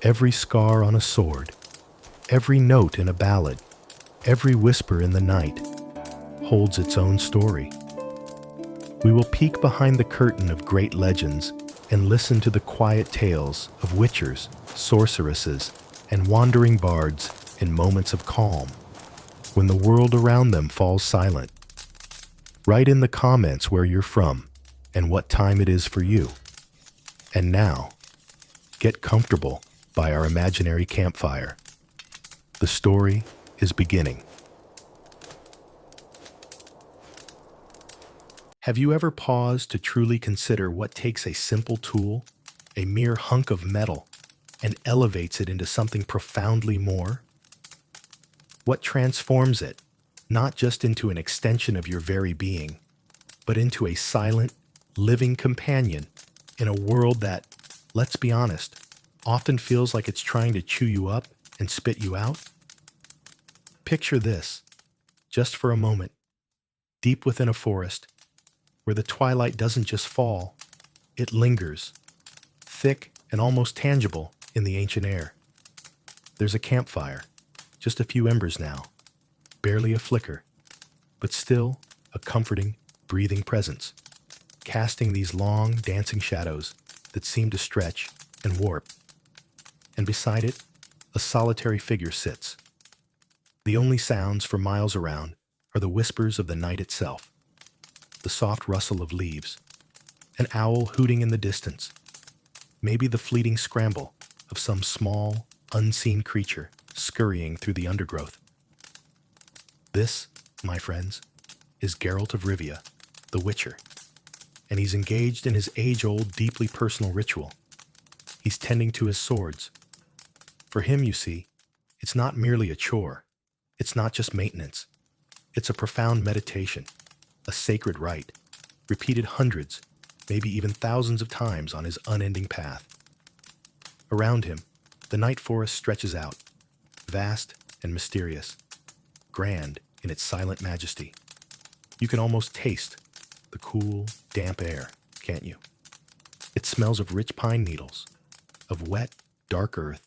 Every scar on a sword, every note in a ballad, every whisper in the night holds its own story. We will peek behind the curtain of great legends and listen to the quiet tales of witchers, sorceresses, and wandering bards in moments of calm, when the world around them falls silent. Write in the comments where you're from and what time it is for you. And now, get comfortable by our imaginary campfire. The story is beginning. Have you ever paused to truly consider what takes a simple tool, a mere hunk of metal, and elevates it into something profoundly more? What transforms it, not just into an extension of your very being, but into a silent, living companion in a world that, let's be honest, often feels like it's trying to chew you up and spit you out? Picture this, just for a moment, deep within a forest, where the twilight doesn't just fall, it lingers, thick and almost tangible in the ancient air. There's a campfire, just a few embers now, barely a flicker, but still a comforting, breathing presence, casting these long, dancing shadows that seem to stretch and warp. And beside it, a solitary figure sits. The only sounds for miles around are the whispers of the night itself, the soft rustle of leaves, an owl hooting in the distance, maybe the fleeting scramble of some small, unseen creature scurrying through the undergrowth. This, my friends, is Geralt of Rivia, the Witcher, and he's engaged in his age-old, deeply personal ritual. He's tending to his swords. For him, you see, it's not merely a chore. It's not just maintenance. It's a profound meditation, a sacred rite, repeated hundreds, maybe even thousands of times on his unending path. Around him, the night forest stretches out, vast and mysterious, grand in its silent majesty. You can almost taste the cool, damp air, can't you? It smells of rich pine needles, of wet, dark earth,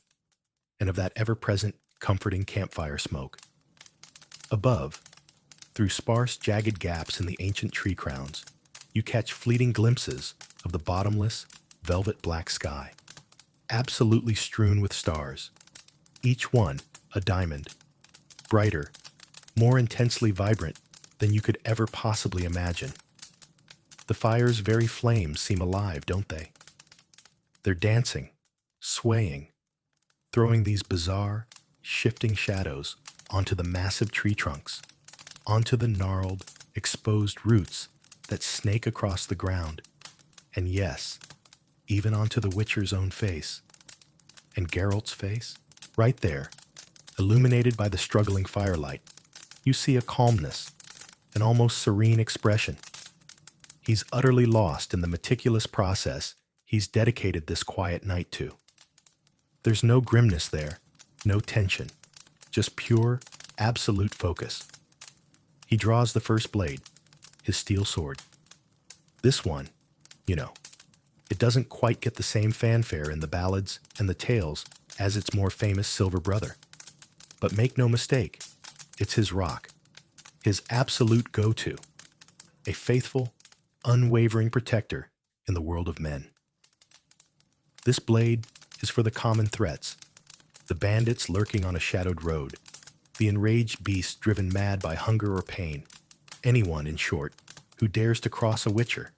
and of that ever-present, comforting campfire smoke. Above, through sparse, jagged gaps in the ancient tree crowns, you catch fleeting glimpses of the bottomless, velvet black sky, absolutely strewn with stars, each one a diamond, brighter, more intensely vibrant than you could ever possibly imagine. The fire's very flames seem alive, don't they? They're dancing, swaying, throwing these bizarre, shifting shadows onto the massive tree trunks, onto the gnarled, exposed roots that snake across the ground, and yes, even onto the Witcher's own face. And Geralt's face, right there, illuminated by the struggling firelight, you see a calmness, an almost serene expression. He's utterly lost in the meticulous process he's dedicated this quiet night to. There's no grimness there, no tension, just pure, absolute focus. He draws the first blade, his steel sword. This one, it doesn't quite get the same fanfare in the ballads and the tales as its more famous silver brother. But make no mistake, it's his rock, his absolute go-to, a faithful, unwavering protector in the world of men. This blade is for the common threats, the bandits lurking on a shadowed road, the enraged beast driven mad by hunger or pain, anyone, in short, who dares to cross a witcher.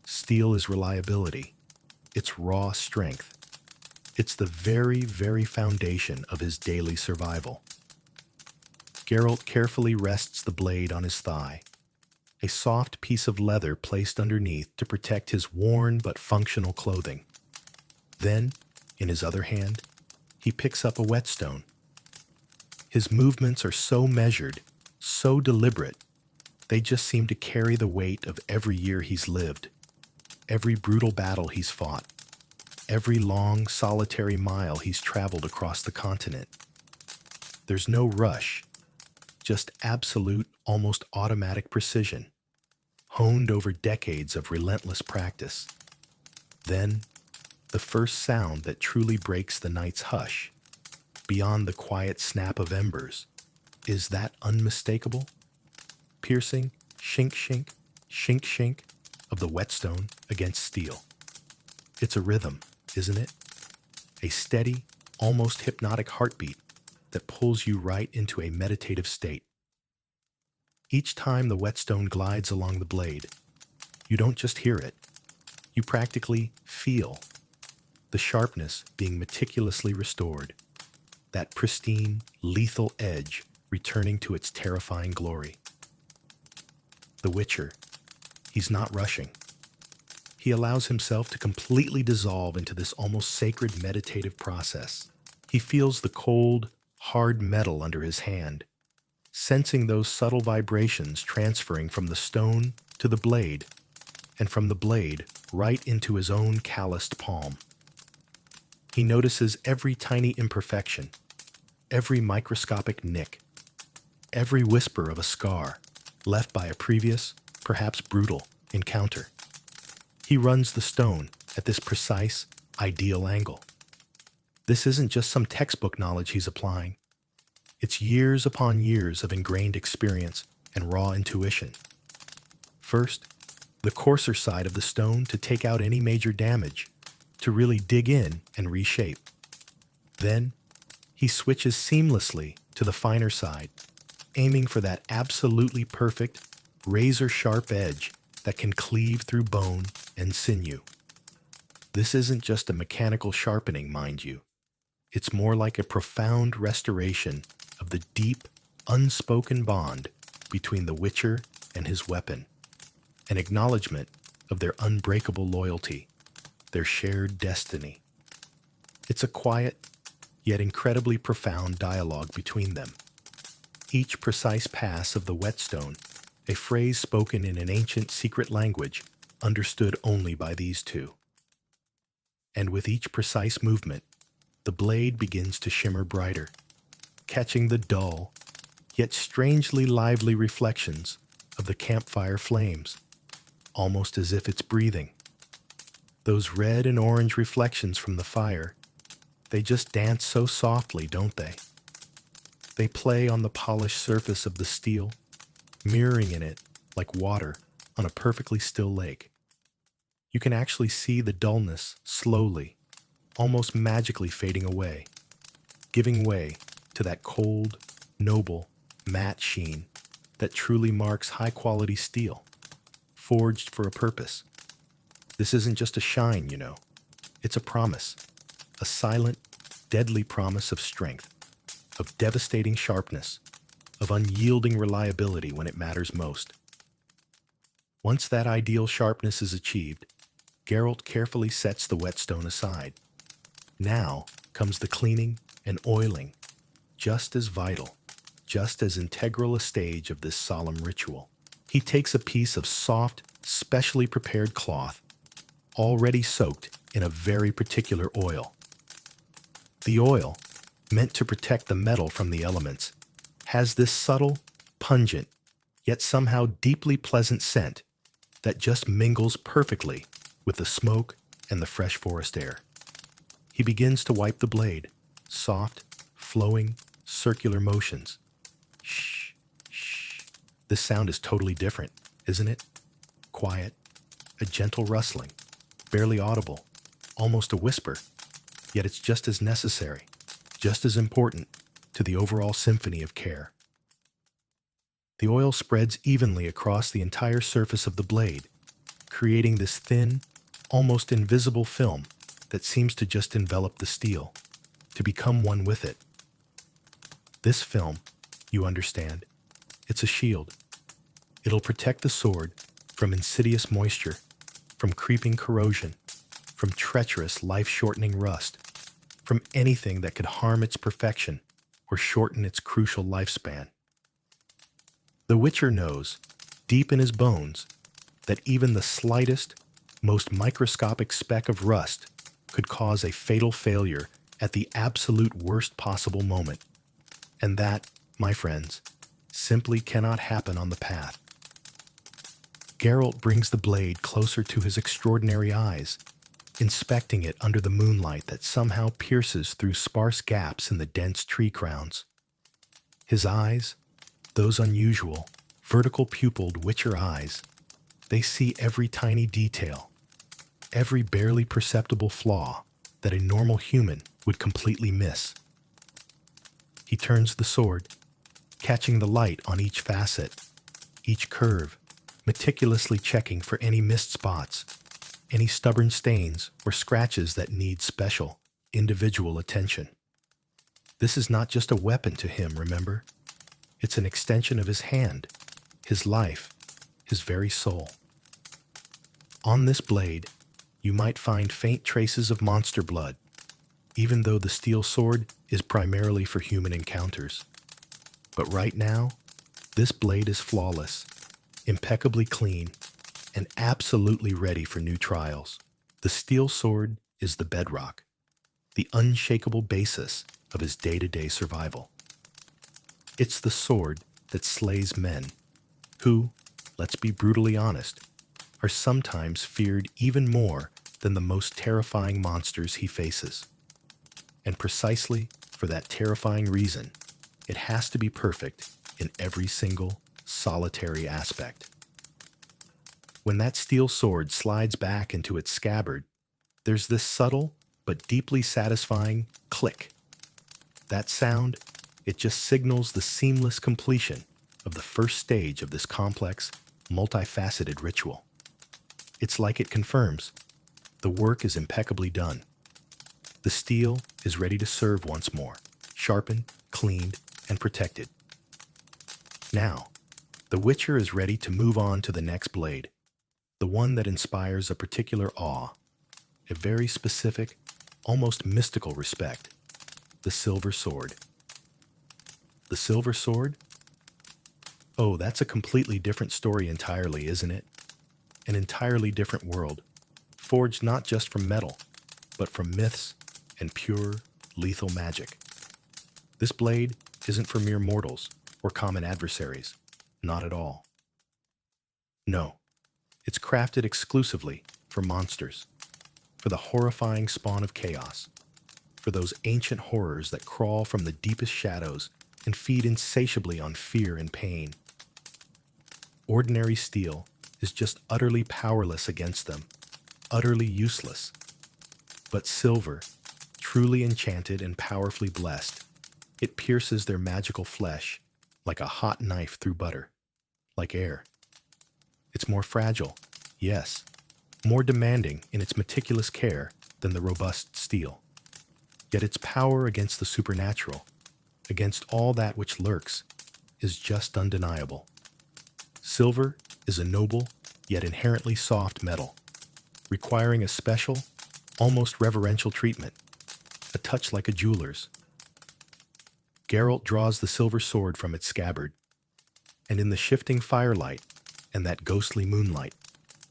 Steel is reliability. It's raw strength. It's the very, very foundation of his daily survival. Geralt carefully rests the blade on his thigh, a soft piece of leather placed underneath to protect his worn but functional clothing. Then, in his other hand, he picks up a whetstone. His movements are so measured, so deliberate, they just seem to carry the weight of every year he's lived, every brutal battle he's fought, every long, solitary mile he's traveled across the continent. There's no rush, just absolute, almost automatic precision, honed over decades of relentless practice. Then, The first sound that truly breaks the night's hush, beyond the quiet snap of embers, is that unmistakable, piercing shink-shink, shink-shink of the whetstone against steel. It's a rhythm, isn't it? A steady, almost hypnotic heartbeat that pulls you right into a meditative state. Each time the whetstone glides along the blade, you don't just hear it, you practically feel the sharpness being meticulously restored, that pristine, lethal edge returning to its terrifying glory. The Witcher, he's not rushing. He allows himself to completely dissolve into this almost sacred meditative process. He feels the cold, hard metal under his hand, sensing those subtle vibrations transferring from the stone to the blade, and from the blade right into his own calloused palm. He notices every tiny imperfection, every microscopic nick, every whisper of a scar left by a previous, perhaps brutal, encounter. He runs the stone at this precise, ideal angle. This isn't just some textbook knowledge he's applying. It's years upon years of ingrained experience and raw intuition. First, the coarser side of the stone to take out any major damage, to really dig in and reshape. Then, he switches seamlessly to the finer side, aiming for that absolutely perfect, razor-sharp edge that can cleave through bone and sinew. This isn't just a mechanical sharpening, mind you. It's more like a profound restoration of the deep, unspoken bond between the Witcher and his weapon, an acknowledgement of their unbreakable loyalty, their shared destiny. It's a quiet, yet incredibly profound dialogue between them. Each precise pass of the whetstone, a phrase spoken in an ancient secret language understood only by these two. And with each precise movement, the blade begins to shimmer brighter, catching the dull, yet strangely lively reflections of the campfire flames, almost as if it's breathing. Those red and orange reflections from the fire, they just dance so softly, don't they? They play on the polished surface of the steel, mirroring in it like water on a perfectly still lake. You can actually see the dullness slowly, almost magically fading away, giving way to that cold, noble, matte sheen that truly marks high-quality steel, forged for a purpose. This isn't just a shine, you know. It's a promise, a silent, deadly promise of strength, of devastating sharpness, of unyielding reliability when it matters most. Once that ideal sharpness is achieved, Geralt carefully sets the whetstone aside. Now comes the cleaning and oiling, just as vital, just as integral a stage of this solemn ritual. He takes a piece of soft, specially prepared cloth, already soaked in a very particular oil. The oil, meant to protect the metal from the elements, has this subtle, pungent, yet somehow deeply pleasant scent that just mingles perfectly with the smoke and the fresh forest air. He begins to wipe the blade, soft, flowing, circular motions. Shh, shh. This sound is totally different, isn't it? Quiet, a gentle rustling, barely audible, almost a whisper, yet it's just as necessary, just as important to the overall symphony of care. The oil spreads evenly across the entire surface of the blade, creating this thin, almost invisible film that seems to just envelop the steel, to become one with it. This film, you understand, it's a shield. It'll protect the sword from insidious moisture, from creeping corrosion, from treacherous, life-shortening rust, from anything that could harm its perfection or shorten its crucial lifespan. The Witcher knows, deep in his bones, that even the slightest, most microscopic speck of rust could cause a fatal failure at the absolute worst possible moment. And that, my friends, simply cannot happen on the path. Geralt brings the blade closer to his extraordinary eyes, inspecting it under the moonlight that somehow pierces through sparse gaps in the dense tree crowns. His eyes, those unusual, vertical-pupiled witcher eyes, they see every tiny detail, every barely perceptible flaw that a normal human would completely miss. He turns the sword, catching the light on each facet, each curve, meticulously checking for any missed spots, any stubborn stains or scratches that need special, individual attention. This is not just a weapon to him, remember? It's an extension of his hand, his life, his very soul. On this blade, you might find faint traces of monster blood, even though the steel sword is primarily for human encounters. But right now, this blade is flawless, impeccably clean, and absolutely ready for new trials. The steel sword is the bedrock, the unshakable basis of his day-to-day survival. It's the sword that slays men, who, let's be brutally honest, are sometimes feared even more than the most terrifying monsters he faces. And precisely for that terrifying reason, it has to be perfect in every single, solitary aspect. When that steel sword slides back into its scabbard, there's this subtle but deeply satisfying click. That sound, it just signals the seamless completion of the first stage of this complex, multifaceted ritual. It's like it confirms the work is impeccably done. The steel is ready to serve once more, sharpened, cleaned, and protected. Now, the Witcher is ready to move on to the next blade, the one that inspires a particular awe, a very specific, almost mystical respect, the silver sword. The silver sword? Oh, that's a completely different story entirely, isn't it? An entirely different world, forged not just from metal, but from myths and pure, lethal magic. This blade isn't for mere mortals or common adversaries, not at all. No, it's crafted exclusively for monsters, for the horrifying spawn of chaos, for those ancient horrors that crawl from the deepest shadows and feed insatiably on fear and pain. Ordinary steel is just utterly powerless against them, utterly useless. But silver, truly enchanted and powerfully blessed, it pierces their magical flesh like a hot knife through butter, like air. It's more fragile, yes, more demanding in its meticulous care than the robust steel. Yet its power against the supernatural, against all that which lurks, is just undeniable. Silver is a noble, yet inherently soft metal, requiring a special, almost reverential treatment, a touch like a jeweler's. Geralt draws the silver sword from its scabbard, and in the shifting firelight and that ghostly moonlight,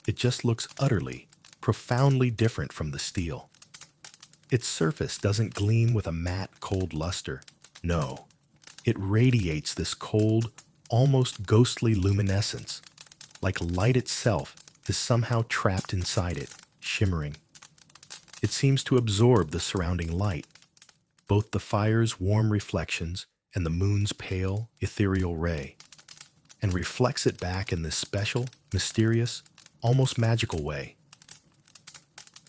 it just looks utterly, profoundly different from the steel. Its surface doesn't gleam with a matte, cold luster. No, it radiates this cold, almost ghostly luminescence, like light itself is somehow trapped inside it, shimmering. It seems to absorb the surrounding light, both the fire's warm reflections and the moon's pale, ethereal ray, and reflects it back in this special, mysterious, almost magical way.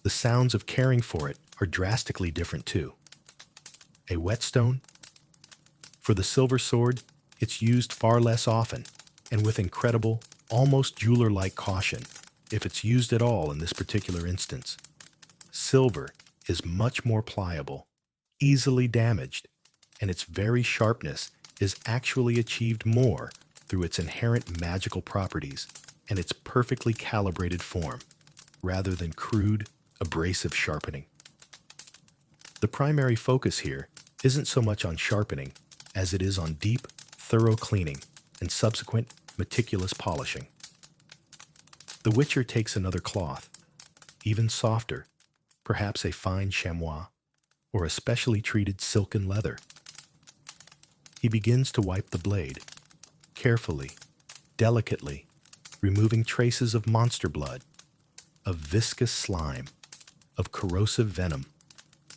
The sounds of caring for it are drastically different too. A whetstone? For the silver sword, it's used far less often, and with incredible, almost jeweler-like caution, if it's used at all in this particular instance. Silver is much more pliable, easily damaged, and its very sharpness is actually achieved more through its inherent magical properties and its perfectly calibrated form, rather than crude, abrasive sharpening. The primary focus here isn't so much on sharpening as it is on deep, thorough cleaning and subsequent, meticulous polishing. The Witcher takes another cloth, even softer, perhaps a fine chamois, or a specially treated silken leather. He begins to wipe the blade, carefully, delicately, removing traces of monster blood, of viscous slime, of corrosive venom,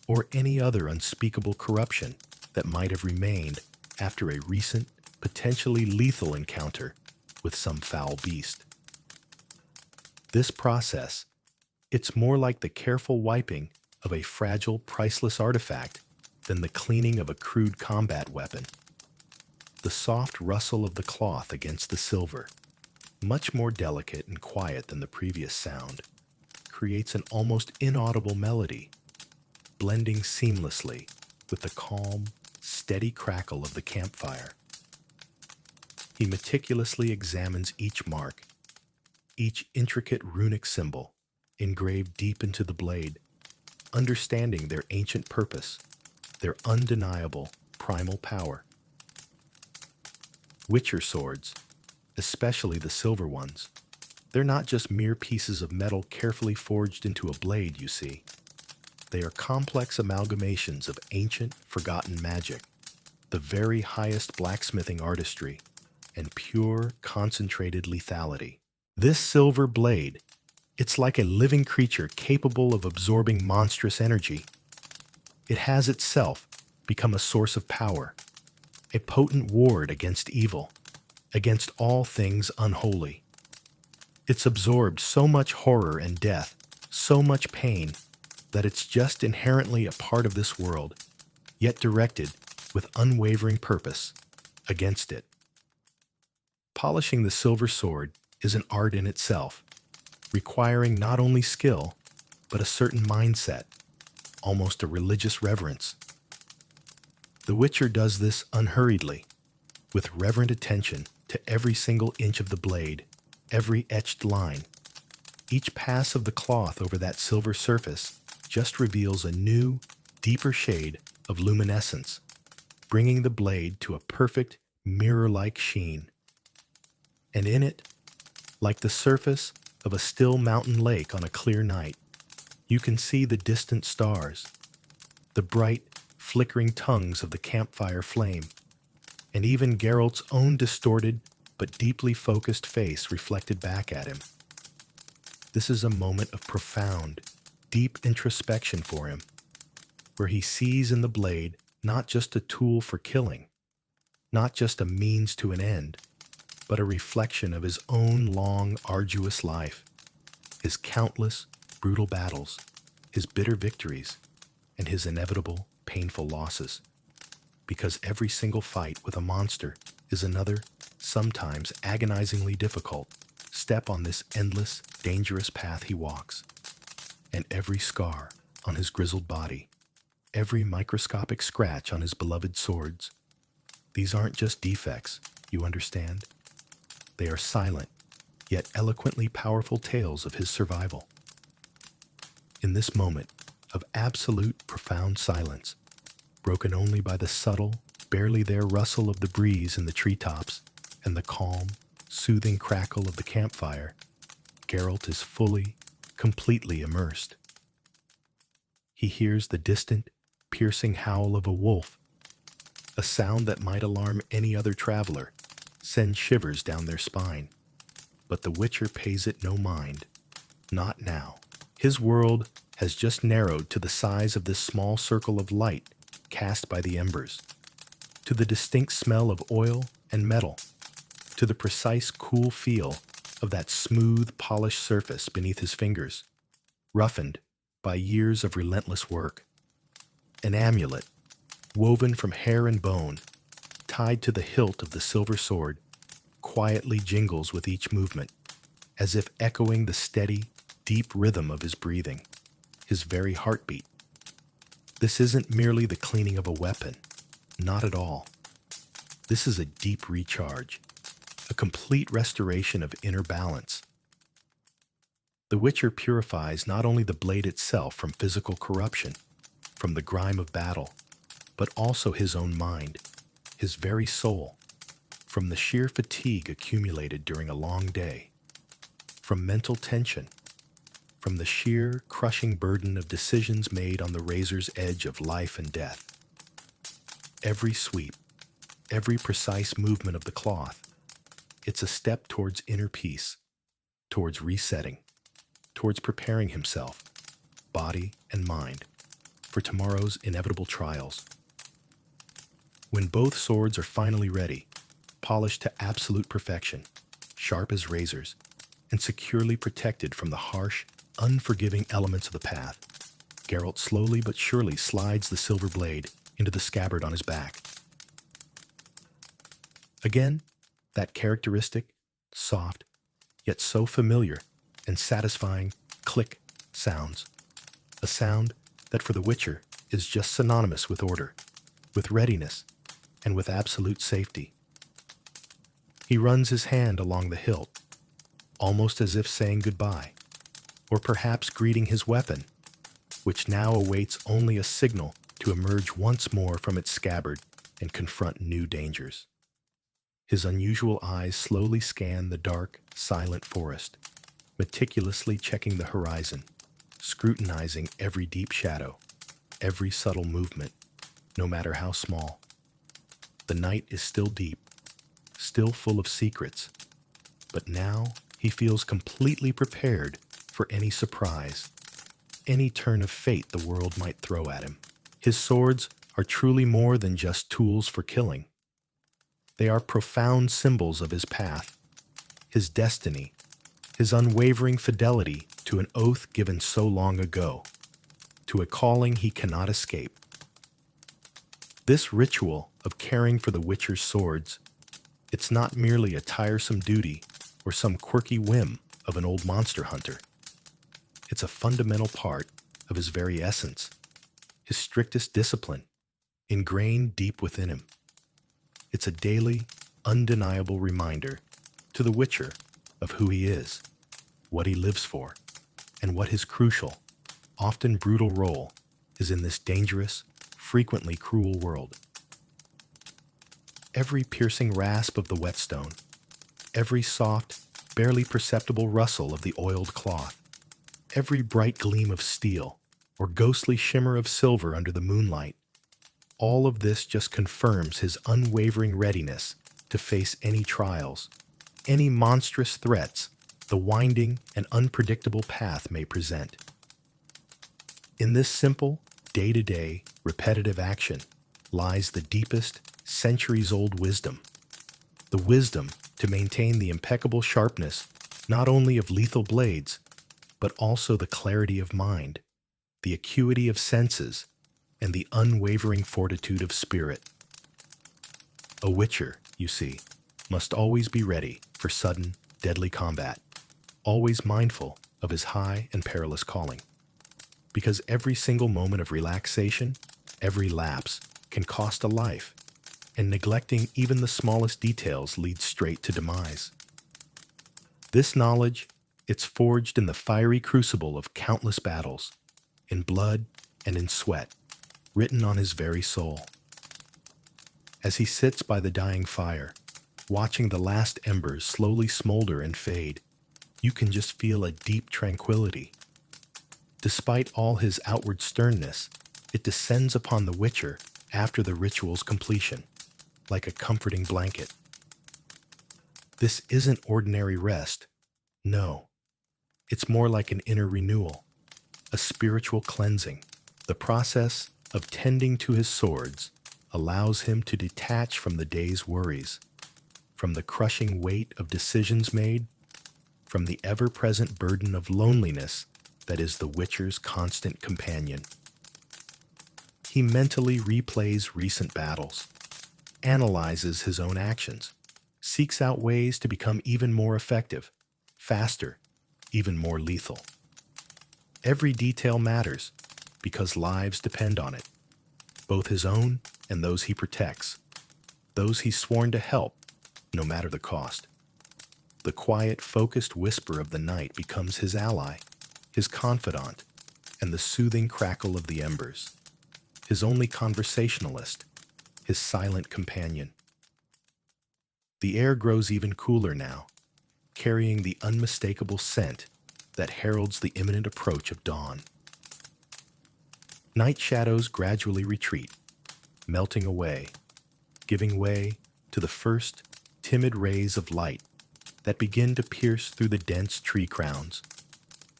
or any other unspeakable corruption that might have remained after a recent, potentially lethal encounter with some foul beast. This process, it's more like the careful wiping of a fragile, priceless artifact than the cleaning of a crude combat weapon. The soft rustle of the cloth against the silver, much more delicate and quiet than the previous sound, creates an almost inaudible melody, blending seamlessly with the calm, steady crackle of the campfire. He meticulously examines each mark, each intricate runic symbol engraved deep into the blade, understanding their ancient purpose, their undeniable primal power. Witcher swords, especially the silver ones, they're not just mere pieces of metal carefully forged into a blade, you see. They are complex amalgamations of ancient, forgotten magic, the very highest blacksmithing artistry, and pure, concentrated lethality. This silver blade, it's like a living creature capable of absorbing monstrous energy. It has itself become a source of power, a potent ward against evil, against all things unholy. It's absorbed so much horror and death, so much pain, that it's just inherently a part of this world, yet directed with unwavering purpose against it. Polishing the silver sword is an art in itself, requiring not only skill, but a certain mindset, almost a religious reverence. The Witcher does this unhurriedly, with reverent attention to every single inch of the blade, every etched line. Each pass of the cloth over that silver surface just reveals a new, deeper shade of luminescence, bringing the blade to a perfect, mirror-like sheen. And in it, like the surface of a still mountain lake on a clear night, you can see the distant stars, the bright, flickering tongues of the campfire flame, and even Geralt's own distorted but deeply focused face reflected back at him. This is a moment of profound, deep introspection for him, where he sees in the blade not just a tool for killing, not just a means to an end, but a reflection of his own long, arduous life, his countless, brutal battles, his bitter victories, and his inevitable, painful losses. Because every single fight with a monster is another, sometimes agonizingly difficult, step on this endless, dangerous path he walks. And every scar on his grizzled body, every microscopic scratch on his beloved swords, these aren't just defects, you understand? They are silent, yet eloquently powerful tales of his survival. In this moment of absolute, profound silence, broken only by the subtle, barely there rustle of the breeze in the treetops and the calm, soothing crackle of the campfire, Geralt is fully, completely immersed. He hears the distant, piercing howl of a wolf, a sound that might alarm any other traveler, send shivers down their spine. But the Witcher pays it no mind. Not now. His world has just narrowed to the size of this small circle of light cast by the embers, to the distinct smell of oil and metal, to the precise cool feel of that smooth, polished surface beneath his fingers, roughened by years of relentless work. An amulet, woven from hair and bone, tied to the hilt of the silver sword, quietly jingles with each movement, as if echoing the steady, deep rhythm of his breathing, his very heartbeat. This isn't merely the cleaning of a weapon, not at all. This is a deep recharge, a complete restoration of inner balance. The Witcher purifies not only the blade itself from physical corruption, from the grime of battle, but also his own mind, his very soul, from the sheer fatigue accumulated during a long day, from mental tension, from the sheer, crushing burden of decisions made on the razor's edge of life and death. Every sweep, every precise movement of the cloth, it's a step towards inner peace, towards resetting, towards preparing himself, body, and mind for tomorrow's inevitable trials. When both swords are finally ready, polished to absolute perfection, sharp as razors, and securely protected from the harsh, unforgiving elements of the path, Geralt slowly but surely slides the silver blade into the scabbard on his back. Again, that characteristic, soft, yet so familiar and satisfying click sounds. A sound that for the Witcher is just synonymous with order, with readiness, and with absolute safety. He runs his hand along the hilt, almost as if saying goodbye, or perhaps greeting his weapon, which now awaits only a signal to emerge once more from its scabbard and confront new dangers. His unusual eyes slowly scan the dark, silent forest, meticulously checking the horizon, scrutinizing every deep shadow, every subtle movement, no matter how small. The night is still deep, still full of secrets, but now he feels completely prepared for any surprise, any turn of fate the world might throw at him. His swords are truly more than just tools for killing. They are profound symbols of his path, his destiny, his unwavering fidelity to an oath given so long ago, to a calling he cannot escape. This ritual of caring for the Witcher's swords, it's not merely a tiresome duty or some quirky whim of an old monster hunter. It's a fundamental part of his very essence, his strictest discipline, ingrained deep within him. It's a daily, undeniable reminder to the Witcher of who he is, what he lives for, and what his crucial, often brutal role is in this dangerous, frequently cruel world. Every piercing rasp of the whetstone, every soft, barely perceptible rustle of the oiled cloth, every bright gleam of steel or ghostly shimmer of silver under the moonlight, all of this just confirms his unwavering readiness to face any trials, any monstrous threats the winding and unpredictable path may present. In this simple, day-to-day, repetitive action lies the deepest, centuries-old wisdom. The wisdom to maintain the impeccable sharpness not only of lethal blades, but also the clarity of mind, the acuity of senses, and the unwavering fortitude of spirit. A Witcher, you see, must always be ready for sudden, deadly combat, always mindful of his high and perilous calling. Because every single moment of relaxation, every lapse, can cost a life, and neglecting even the smallest details leads straight to demise. This knowledge, it's forged in the fiery crucible of countless battles, in blood and in sweat, written on his very soul. As he sits by the dying fire, watching the last embers slowly smolder and fade, you can just feel a deep tranquility. Despite all his outward sternness, it descends upon the Witcher after the ritual's completion, like a comforting blanket. This isn't ordinary rest. No, it's more like an inner renewal, a spiritual cleansing. The process of tending to his swords allows him to detach from the day's worries, from the crushing weight of decisions made, from the ever-present burden of loneliness that is the Witcher's constant companion. He mentally replays recent battles, analyzes his own actions, seeks out ways to become even more effective, faster, even more lethal. Every detail matters because lives depend on it, both his own and those he protects, those he's sworn to help, no matter the cost. The quiet, focused whisper of the night becomes his ally, his confidant, and the soothing crackle of the embers, his only conversationalist, his silent companion. The air grows even cooler now, carrying the unmistakable scent that heralds the imminent approach of dawn. Night shadows gradually retreat, melting away, giving way to the first timid rays of light that begin to pierce through the dense tree crowns.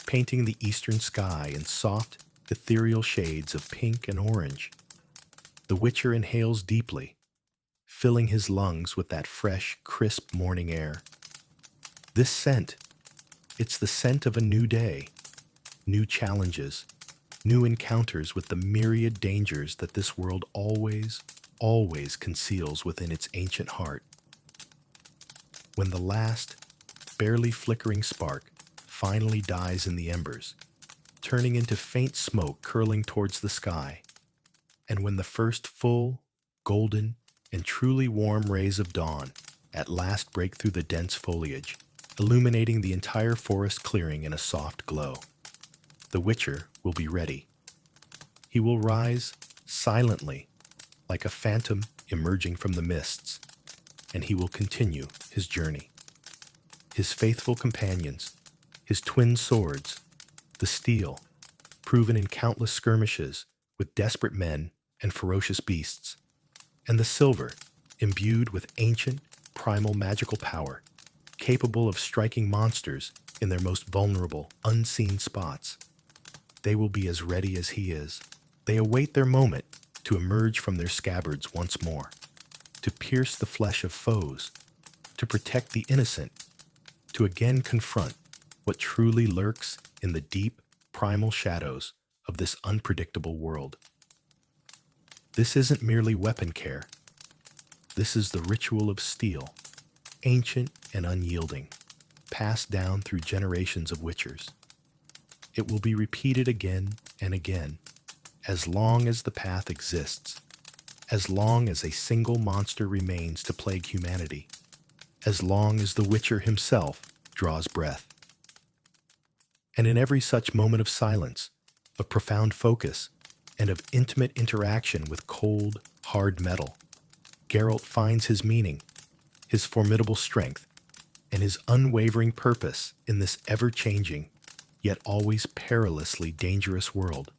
painting the eastern sky in soft, ethereal shades of pink and orange. The Witcher inhales deeply, filling his lungs with that fresh, crisp morning air. This scent, it's the scent of a new day, new challenges, new encounters with the myriad dangers that this world always conceals within its ancient heart. When the last, barely flickering spark finally dies in the embers, turning into faint smoke curling towards the sky, and when the first full, golden, and truly warm rays of dawn at last break through the dense foliage, illuminating the entire forest clearing in a soft glow, the Witcher will be ready. He will rise silently, like a phantom emerging from the mists, and he will continue his journey. His faithful companions, his twin swords, the steel, proven in countless skirmishes with desperate men and ferocious beasts, and the silver, imbued with ancient, primal magical power, capable of striking monsters in their most vulnerable, unseen spots. They will be as ready as he is. They await their moment to emerge from their scabbards once more, to pierce the flesh of foes, to protect the innocent, to again confront what truly lurks in the deep, primal shadows of this unpredictable world. This isn't merely weapon care. This is the ritual of steel, ancient and unyielding, passed down through generations of Witchers. It will be repeated again and again, as long as the path exists, as long as a single monster remains to plague humanity, as long as the Witcher himself draws breath. And in every such moment of silence, of profound focus, and of intimate interaction with cold, hard metal, Geralt finds his meaning, his formidable strength, and his unwavering purpose in this ever-changing, yet always perilously dangerous world.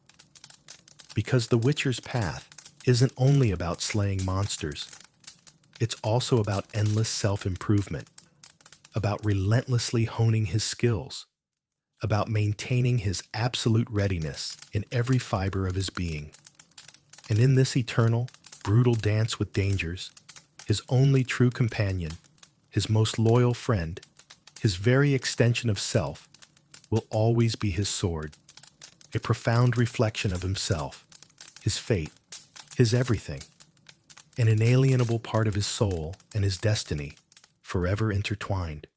Because the Witcher's path isn't only about slaying monsters. It's also about endless self-improvement, about relentlessly honing his skills, about maintaining his absolute readiness in every fiber of his being. And in this eternal, brutal dance with dangers, his only true companion, his most loyal friend, his very extension of self, will always be his sword, a profound reflection of himself, his fate, his everything, an inalienable part of his soul and his destiny, forever intertwined.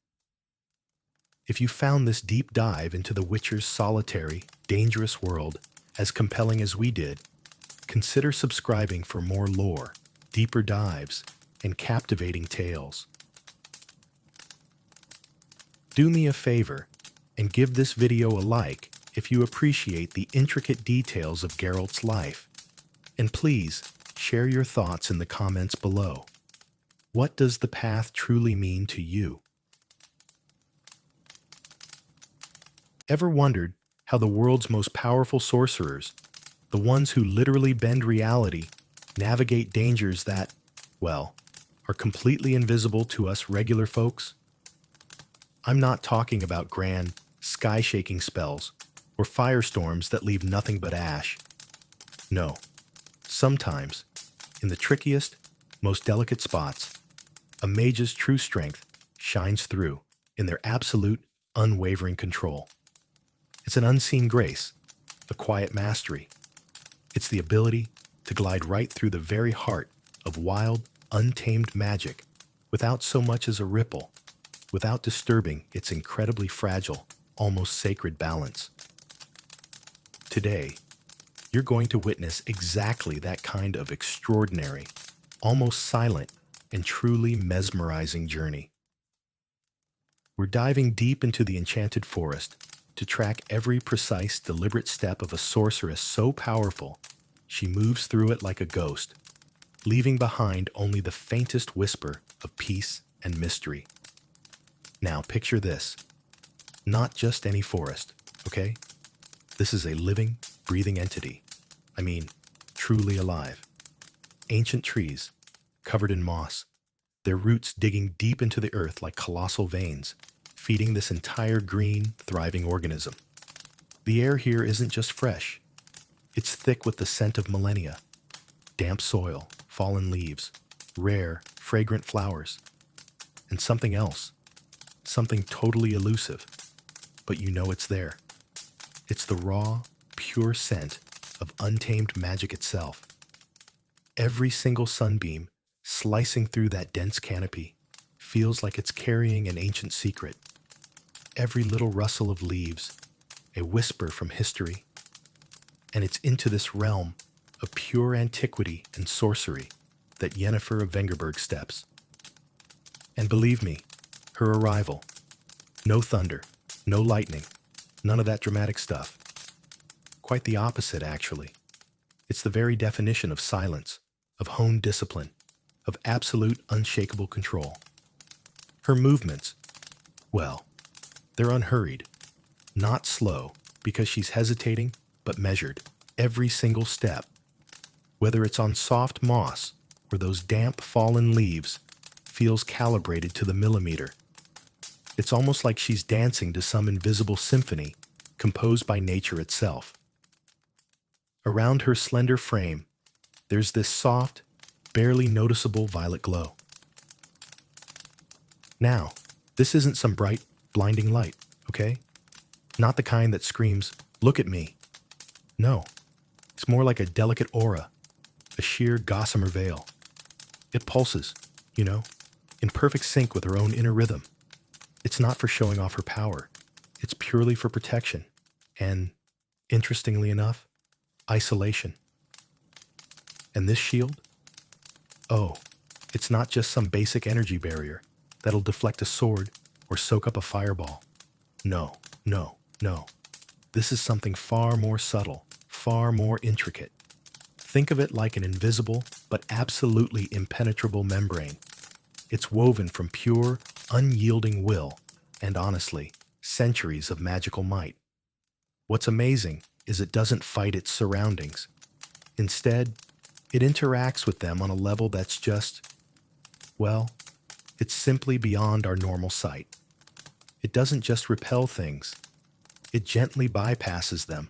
If you found this deep dive into the Witcher's solitary, dangerous world as compelling as we did, consider subscribing for more lore, deeper dives, and captivating tales. Do me a favor and give this video a like if you appreciate the intricate details of Geralt's life. And please, share your thoughts in the comments below. What does the path truly mean to you? Ever wondered how the world's most powerful sorcerers, the ones who literally bend reality, navigate dangers that, well, are completely invisible to us regular folks? I'm not talking about grand, sky-shaking spells or firestorms that leave nothing but ash. No. Sometimes, in the trickiest, most delicate spots, a mage's true strength shines through in their absolute, unwavering control. It's an unseen grace, a quiet mastery. It's the ability to glide right through the very heart of wild, untamed magic without so much as a ripple, without disturbing its incredibly fragile, almost sacred balance. Today, you're going to witness exactly that kind of extraordinary, almost silent, and truly mesmerizing journey. We're diving deep into the Enchanted Forest to track every precise, deliberate step of a sorceress so powerful, she moves through it like a ghost, leaving behind only the faintest whisper of peace and mystery. Now picture this. Not just any forest, okay? This is a living, breathing entity. I mean, truly alive. Ancient trees, covered in moss, their roots digging deep into the earth like colossal veins, feeding this entire green, thriving organism. The air here isn't just fresh. It's thick with the scent of millennia. Damp soil, fallen leaves, rare, fragrant flowers, and something else. Something totally elusive, but you know it's there. It's the raw, pure scent of untamed magic itself. Every single sunbeam slicing through that dense canopy feels like it's carrying an ancient secret. Every little rustle of leaves, a whisper from history, and it's into this realm of pure antiquity and sorcery that Yennefer of Vengerberg steps. And believe me, her arrival, no thunder, no lightning, none of that dramatic stuff. Quite the opposite, actually. It's the very definition of silence, of honed discipline, of absolute unshakable control. Her movements, well, they're unhurried, not slow, because she's hesitating, but measured, every single step. Whether it's on soft moss or those damp fallen leaves, feels calibrated to the millimeter. It's almost like she's dancing to some invisible symphony composed by nature itself. Around her slender frame, there's this soft, barely noticeable violet glow. Now, this isn't some bright, blinding light, okay? Not the kind that screams, "Look at me." No, it's more like a delicate aura, a sheer gossamer veil. It pulses, in perfect sync with her own inner rhythm. It's not for showing off her power. It's purely for protection. And, interestingly enough, isolation. And this shield? Oh, it's not just some basic energy barrier that'll deflect a sword or soak up a fireball. No, no, no. This is something far more subtle, far more intricate. Think of it like an invisible but absolutely impenetrable membrane. It's woven from pure, unyielding will and, honestly, centuries of magical might. What's amazing is it doesn't fight its surroundings. Instead, it interacts with them on a level that's just, well, it's simply beyond our normal sight. It doesn't just repel things. It gently bypasses them.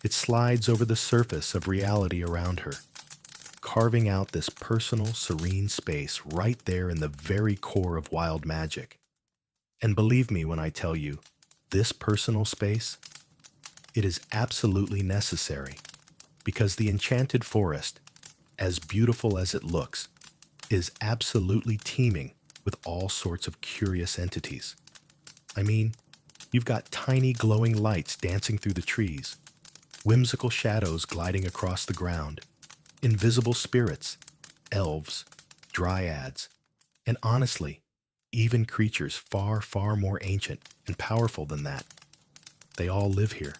It slides over the surface of reality around her, carving out this personal, serene space right there in the very core of wild magic. And believe me when I tell you, this personal space, it is absolutely necessary, because the Enchanted Forest, as beautiful as it looks, is absolutely teeming with all sorts of curious entities. I mean, you've got tiny glowing lights dancing through the trees, whimsical shadows gliding across the ground, invisible spirits, elves, dryads, and honestly, even creatures far, far more ancient and powerful than that. They all live here.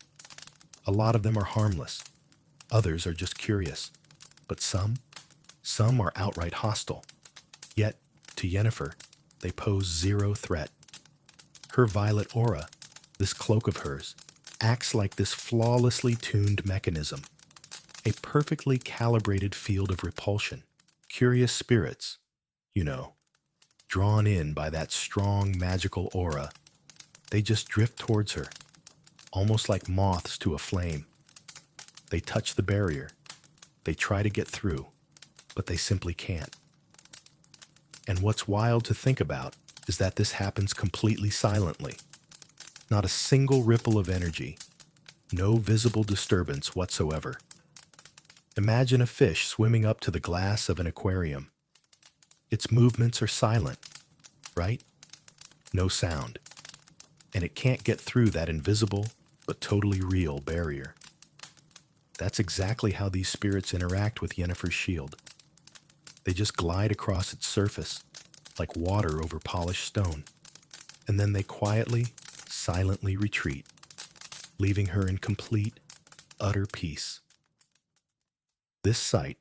A lot of them are harmless. Others are just curious. But some are outright hostile. Yet, to Yennefer, they pose zero threat. Her violet aura, this cloak of hers, acts like this flawlessly tuned mechanism, a perfectly calibrated field of repulsion. Curious spirits, drawn in by that strong magical aura, they just drift towards her, almost like moths to a flame. They touch the barrier, they try to get through, but they simply can't. And what's wild to think about is that this happens completely silently. Not a single ripple of energy, no visible disturbance whatsoever. Imagine a fish swimming up to the glass of an aquarium. Its movements are silent, right? No sound. And it can't get through that invisible but totally real barrier. That's exactly how these spirits interact with Yennefer's shield. They just glide across its surface, like water over polished stone, and then they quietly, silently retreat, leaving her in complete, utter peace. This sight,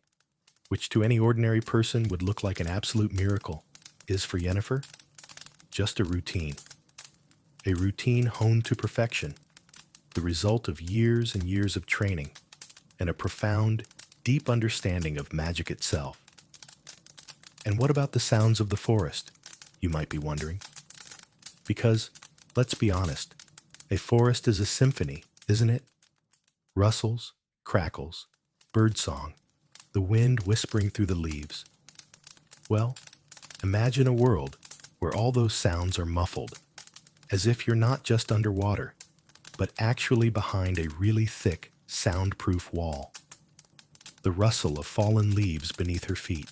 which to any ordinary person would look like an absolute miracle, is for Yennefer just a routine. A routine honed to perfection, the result of years and years of training, and a profound, deep understanding of magic itself. And what about the sounds of the forest, you might be wondering? Because, let's be honest, A forest is a symphony, isn't it? Rustles, crackles, birdsong, the wind whispering through the leaves. Well, imagine a world where all those sounds are muffled, as if you're not just underwater, but actually behind a really thick, soundproof wall. The rustle of fallen leaves beneath her feet,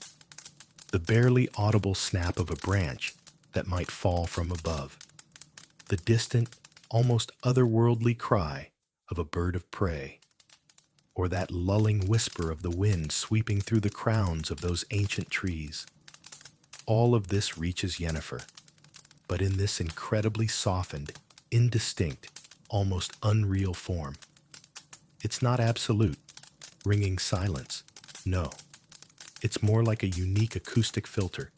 the barely audible snap of a branch that might fall from above, the distant, almost otherworldly cry of a bird of prey, or that lulling whisper of the wind sweeping through the crowns of those ancient trees. All of this reaches Yennefer, but in this incredibly softened, indistinct, almost unreal form. It's not absolute, ringing silence. No, it's more like a unique acoustic filter,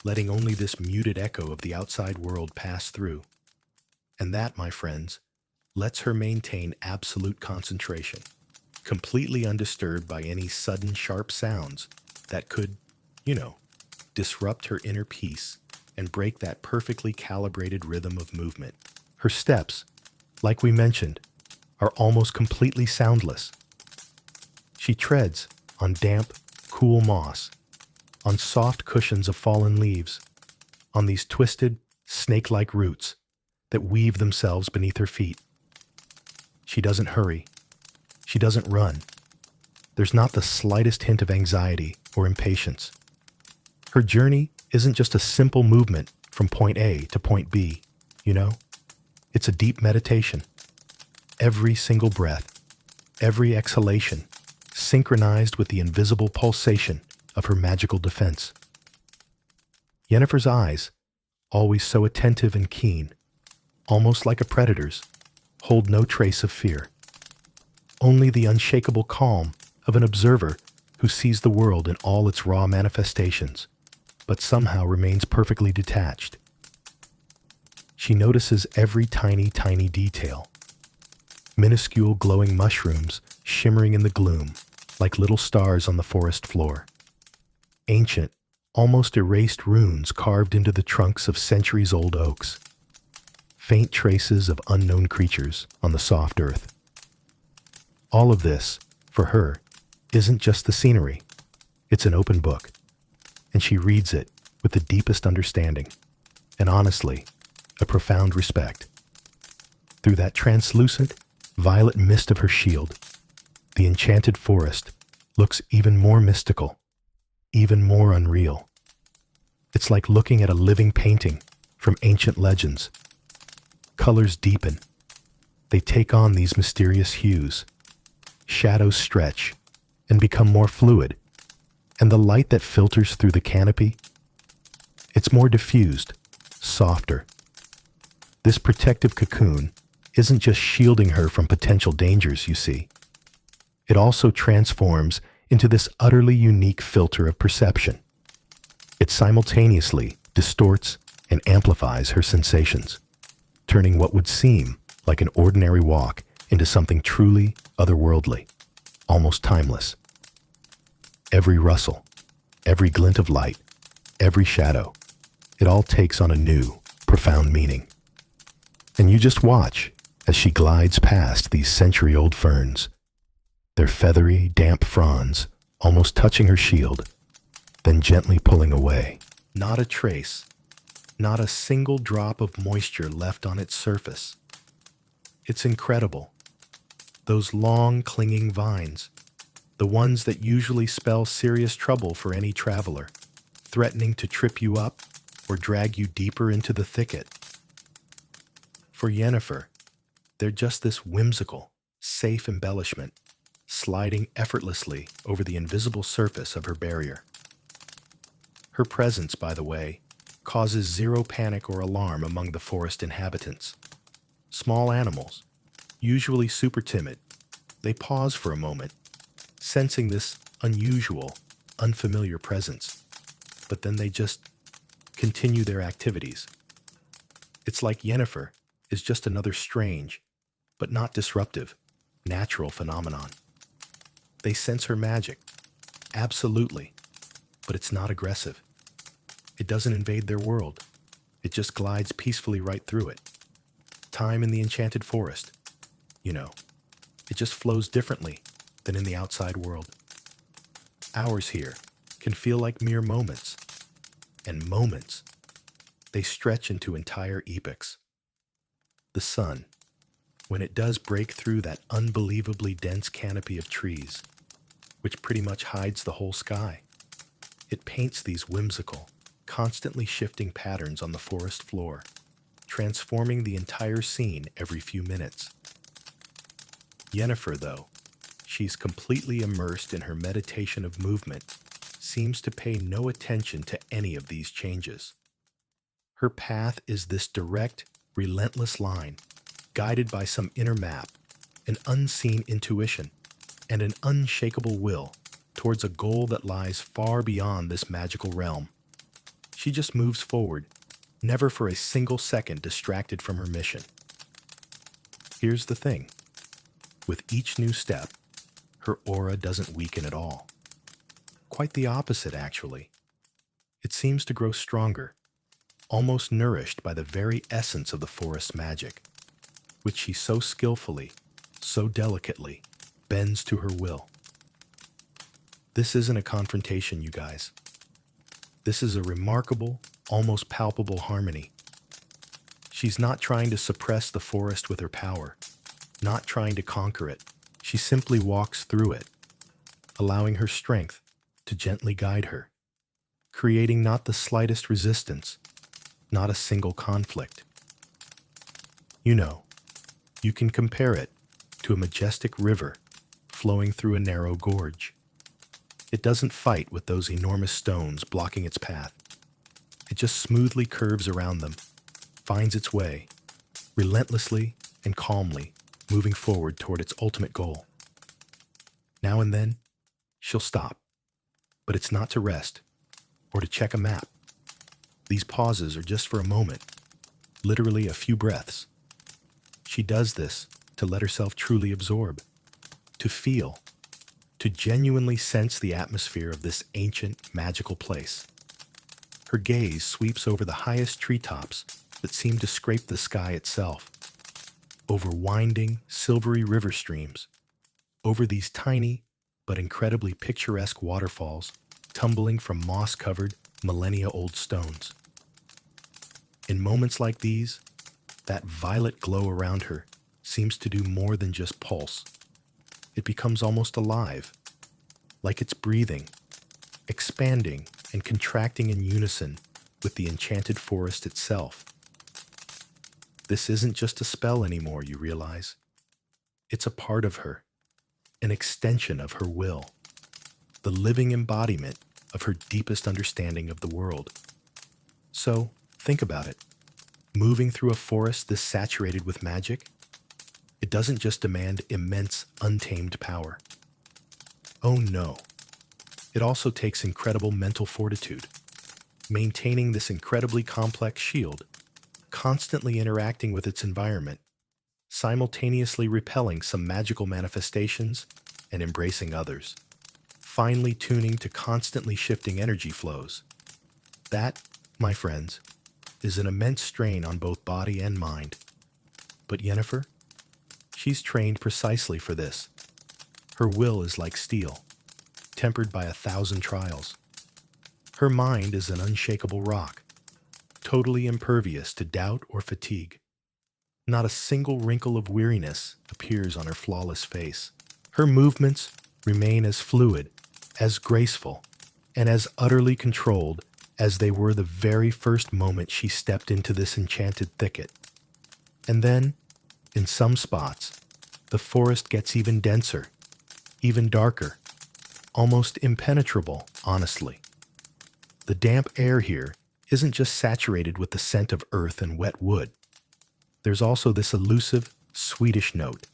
letting only this muted echo of the outside world pass through. And that, my friends, lets her maintain absolute concentration, completely undisturbed by any sudden sharp sounds that could, disrupt her inner peace and break that perfectly calibrated rhythm of movement. Her steps, like we mentioned, are almost completely soundless. She treads on damp, cool moss, on soft cushions of fallen leaves, on these twisted, snake-like roots that weave themselves beneath her feet. She doesn't hurry. She doesn't run. There's not the slightest hint of anxiety or impatience. Her journey isn't just a simple movement from point A to point B, It's a deep meditation. Every single breath, every exhalation, synchronized with the invisible pulsation of her magical defense. Yennefer's eyes, always so attentive and keen, almost like a predator's, hold no trace of fear. Only the unshakable calm of an observer who sees the world in all its raw manifestations, but somehow remains perfectly detached. She notices every tiny detail. Minuscule glowing mushrooms shimmering in the gloom like little stars on the forest floor. Ancient, almost erased runes carved into the trunks of centuries-old oaks. Faint traces of unknown creatures on the soft earth. All of this, for her, isn't just the scenery. It's an open book, and she reads it with the deepest understanding, and honestly, a profound respect. Through that translucent, violet mist of her shield, the enchanted forest looks even more mystical, even more unreal. It's like looking at a living painting from ancient legends. Colors deepen. They take on these mysterious hues. Shadows stretch and become more fluid, and the light that filters through the canopy, it's more diffused, softer. This protective cocoon isn't just shielding her from potential dangers, you see. It also transforms into this utterly unique filter of perception. It simultaneously distorts and amplifies her sensations, turning what would seem like an ordinary walk into something truly otherworldly, almost timeless. Every rustle, every glint of light, every shadow, it all takes on a new, profound meaning. And you just watch as she glides past these century-old ferns, their feathery, damp fronds almost touching her shield, then gently pulling away. Not a trace, not a single drop of moisture left on its surface. It's incredible. Those long, clinging vines, the ones that usually spell serious trouble for any traveler, threatening to trip you up or drag you deeper into the thicket. For Yennefer, they're just this whimsical, safe embellishment, sliding effortlessly over the invisible surface of her barrier. Her presence, by the way, causes zero panic or alarm among the forest inhabitants. Small animals, usually super timid, they pause for a moment, sensing this unusual, unfamiliar presence, but then they just continue their activities. It's like Yennefer is just another strange, but not disruptive, natural phenomenon. They sense her magic, absolutely, but it's not aggressive. It doesn't invade their world. It just glides peacefully right through it. time in the Enchanted Forest. You know, it just flows differently than in the outside world. Hours here can feel like mere moments, and moments, they stretch into entire epochs. The sun, when it does break through that unbelievably dense canopy of trees, which pretty much hides the whole sky, it paints these whimsical, constantly shifting patterns on the forest floor, transforming the entire scene every few minutes. Yennefer, though, she's completely immersed in her meditation of movement, seems to pay no attention to any of these changes. Her path is this direct, relentless line, guided by some inner map, an unseen intuition, and an unshakable will towards a goal that lies far beyond this magical realm. She just moves forward, never for a single second distracted from her mission. Here's the thing. With each new step, her aura doesn't weaken at all. Quite the opposite, actually. It seems to grow stronger, almost nourished by the very essence of the forest's magic, which she so skillfully, so delicately, bends to her will. This isn't a confrontation, you guys. This is a remarkable, almost palpable harmony. She's not trying to suppress the forest with her power, not trying to conquer it. She simply walks through it, allowing her strength to gently guide her, creating not the slightest resistance, not a single conflict. You know, you can compare it to a majestic river flowing through a narrow gorge. It doesn't fight with those enormous stones blocking its path. It just smoothly curves around them, finds its way, relentlessly and calmly moving forward toward its ultimate goal. Now and then, she'll stop, but it's not to rest or to check a map. These pauses are just for a moment, literally a few breaths. She does this to let herself truly absorb, to feel, to genuinely sense the atmosphere of this ancient, magical place. Her gaze sweeps over the highest treetops that seem to scrape the sky itself, over winding, silvery river streams, over these tiny but incredibly picturesque waterfalls tumbling from moss-covered, millennia-old stones. In moments like these, that violet glow around her seems to do more than just pulse. It becomes almost alive, like it's breathing, expanding and contracting in unison with the enchanted forest itself. This isn't just a spell anymore, you realize. It's a part of her, an extension of her will, the living embodiment of her deepest understanding of the world. So, think about it. Moving through a forest this saturated with magic, it doesn't just demand immense, untamed power. Oh no. It also takes incredible mental fortitude, maintaining this incredibly complex shield, constantly interacting with its environment, simultaneously repelling some magical manifestations and embracing others, finely tuning to constantly shifting energy flows. That, my friends, is an immense strain on both body and mind. But Yennefer, she's trained precisely for this. Her will is like steel, tempered by 1,000 trials. Her mind is an unshakable rock, totally impervious to doubt or fatigue. Not a single wrinkle of weariness appears on her flawless face. Her movements remain as fluid, as graceful, and as utterly controlled as they were the very first moment she stepped into this enchanted thicket. And then, in some spots, the forest gets even denser, even darker, almost impenetrable, honestly. The damp air here isn't just saturated with the scent of earth and wet wood. There's also this elusive, sweetish note.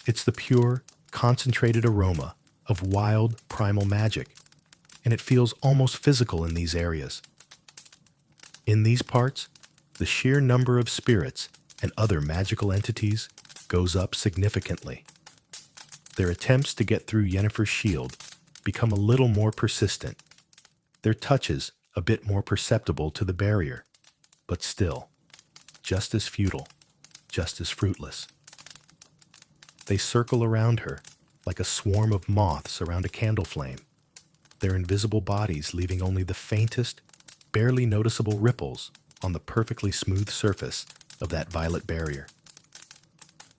It's the pure, concentrated aroma of wild, primal magic, and it feels almost physical in these areas. In these parts, the sheer number of spirits and other magical entities goes up significantly. Their attempts to get through Yennefer's shield become a little more persistent, their touches a bit more perceptible to the barrier, but still, just as futile. just as fruitless. They circle around her like a swarm of moths around a candle flame, their invisible bodies leaving only the faintest, barely noticeable ripples on the perfectly smooth surface of that violet barrier.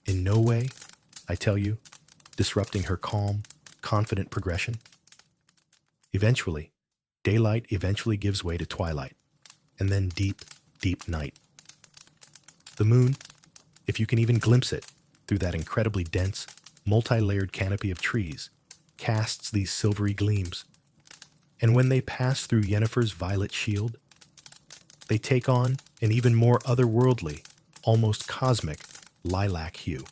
In no way, I tell you, disrupting her calm, confident progression. Eventually, daylight gives way to twilight, and then deep, deep night. The moon, if you can even glimpse it through that incredibly dense, multi-layered canopy of trees, casts these silvery gleams. And when they pass through Yennefer's violet shield, they take on an even more otherworldly, almost cosmic, lilac hue.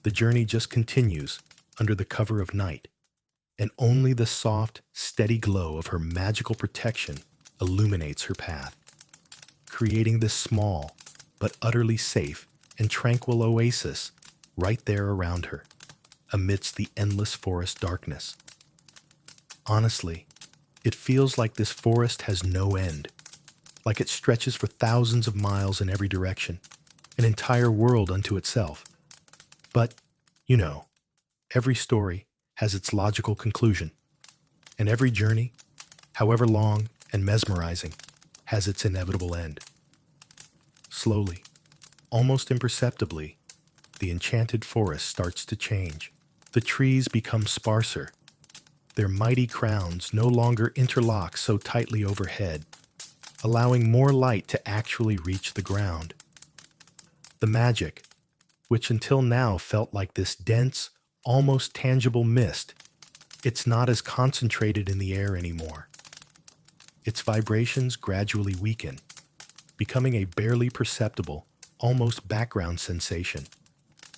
The journey just continues under the cover of night, and only the soft, steady glow of her magical protection illuminates her path, creating this small, but utterly safe and tranquil oasis right there around her, amidst the endless forest darkness. Honestly, it feels like this forest has no end, like it stretches for thousands of miles in every direction, an entire world unto itself. But, you know, every story has its logical conclusion, and every journey, however long and mesmerizing, has its inevitable end. Slowly, almost imperceptibly, the enchanted forest starts to change. The trees become sparser. Their mighty crowns no longer interlock so tightly overhead, allowing more light to actually reach the ground. The magic, which until now felt like this dense, almost tangible mist, it's not as concentrated in the air anymore. Its vibrations gradually weaken, becoming a barely perceptible, almost background sensation,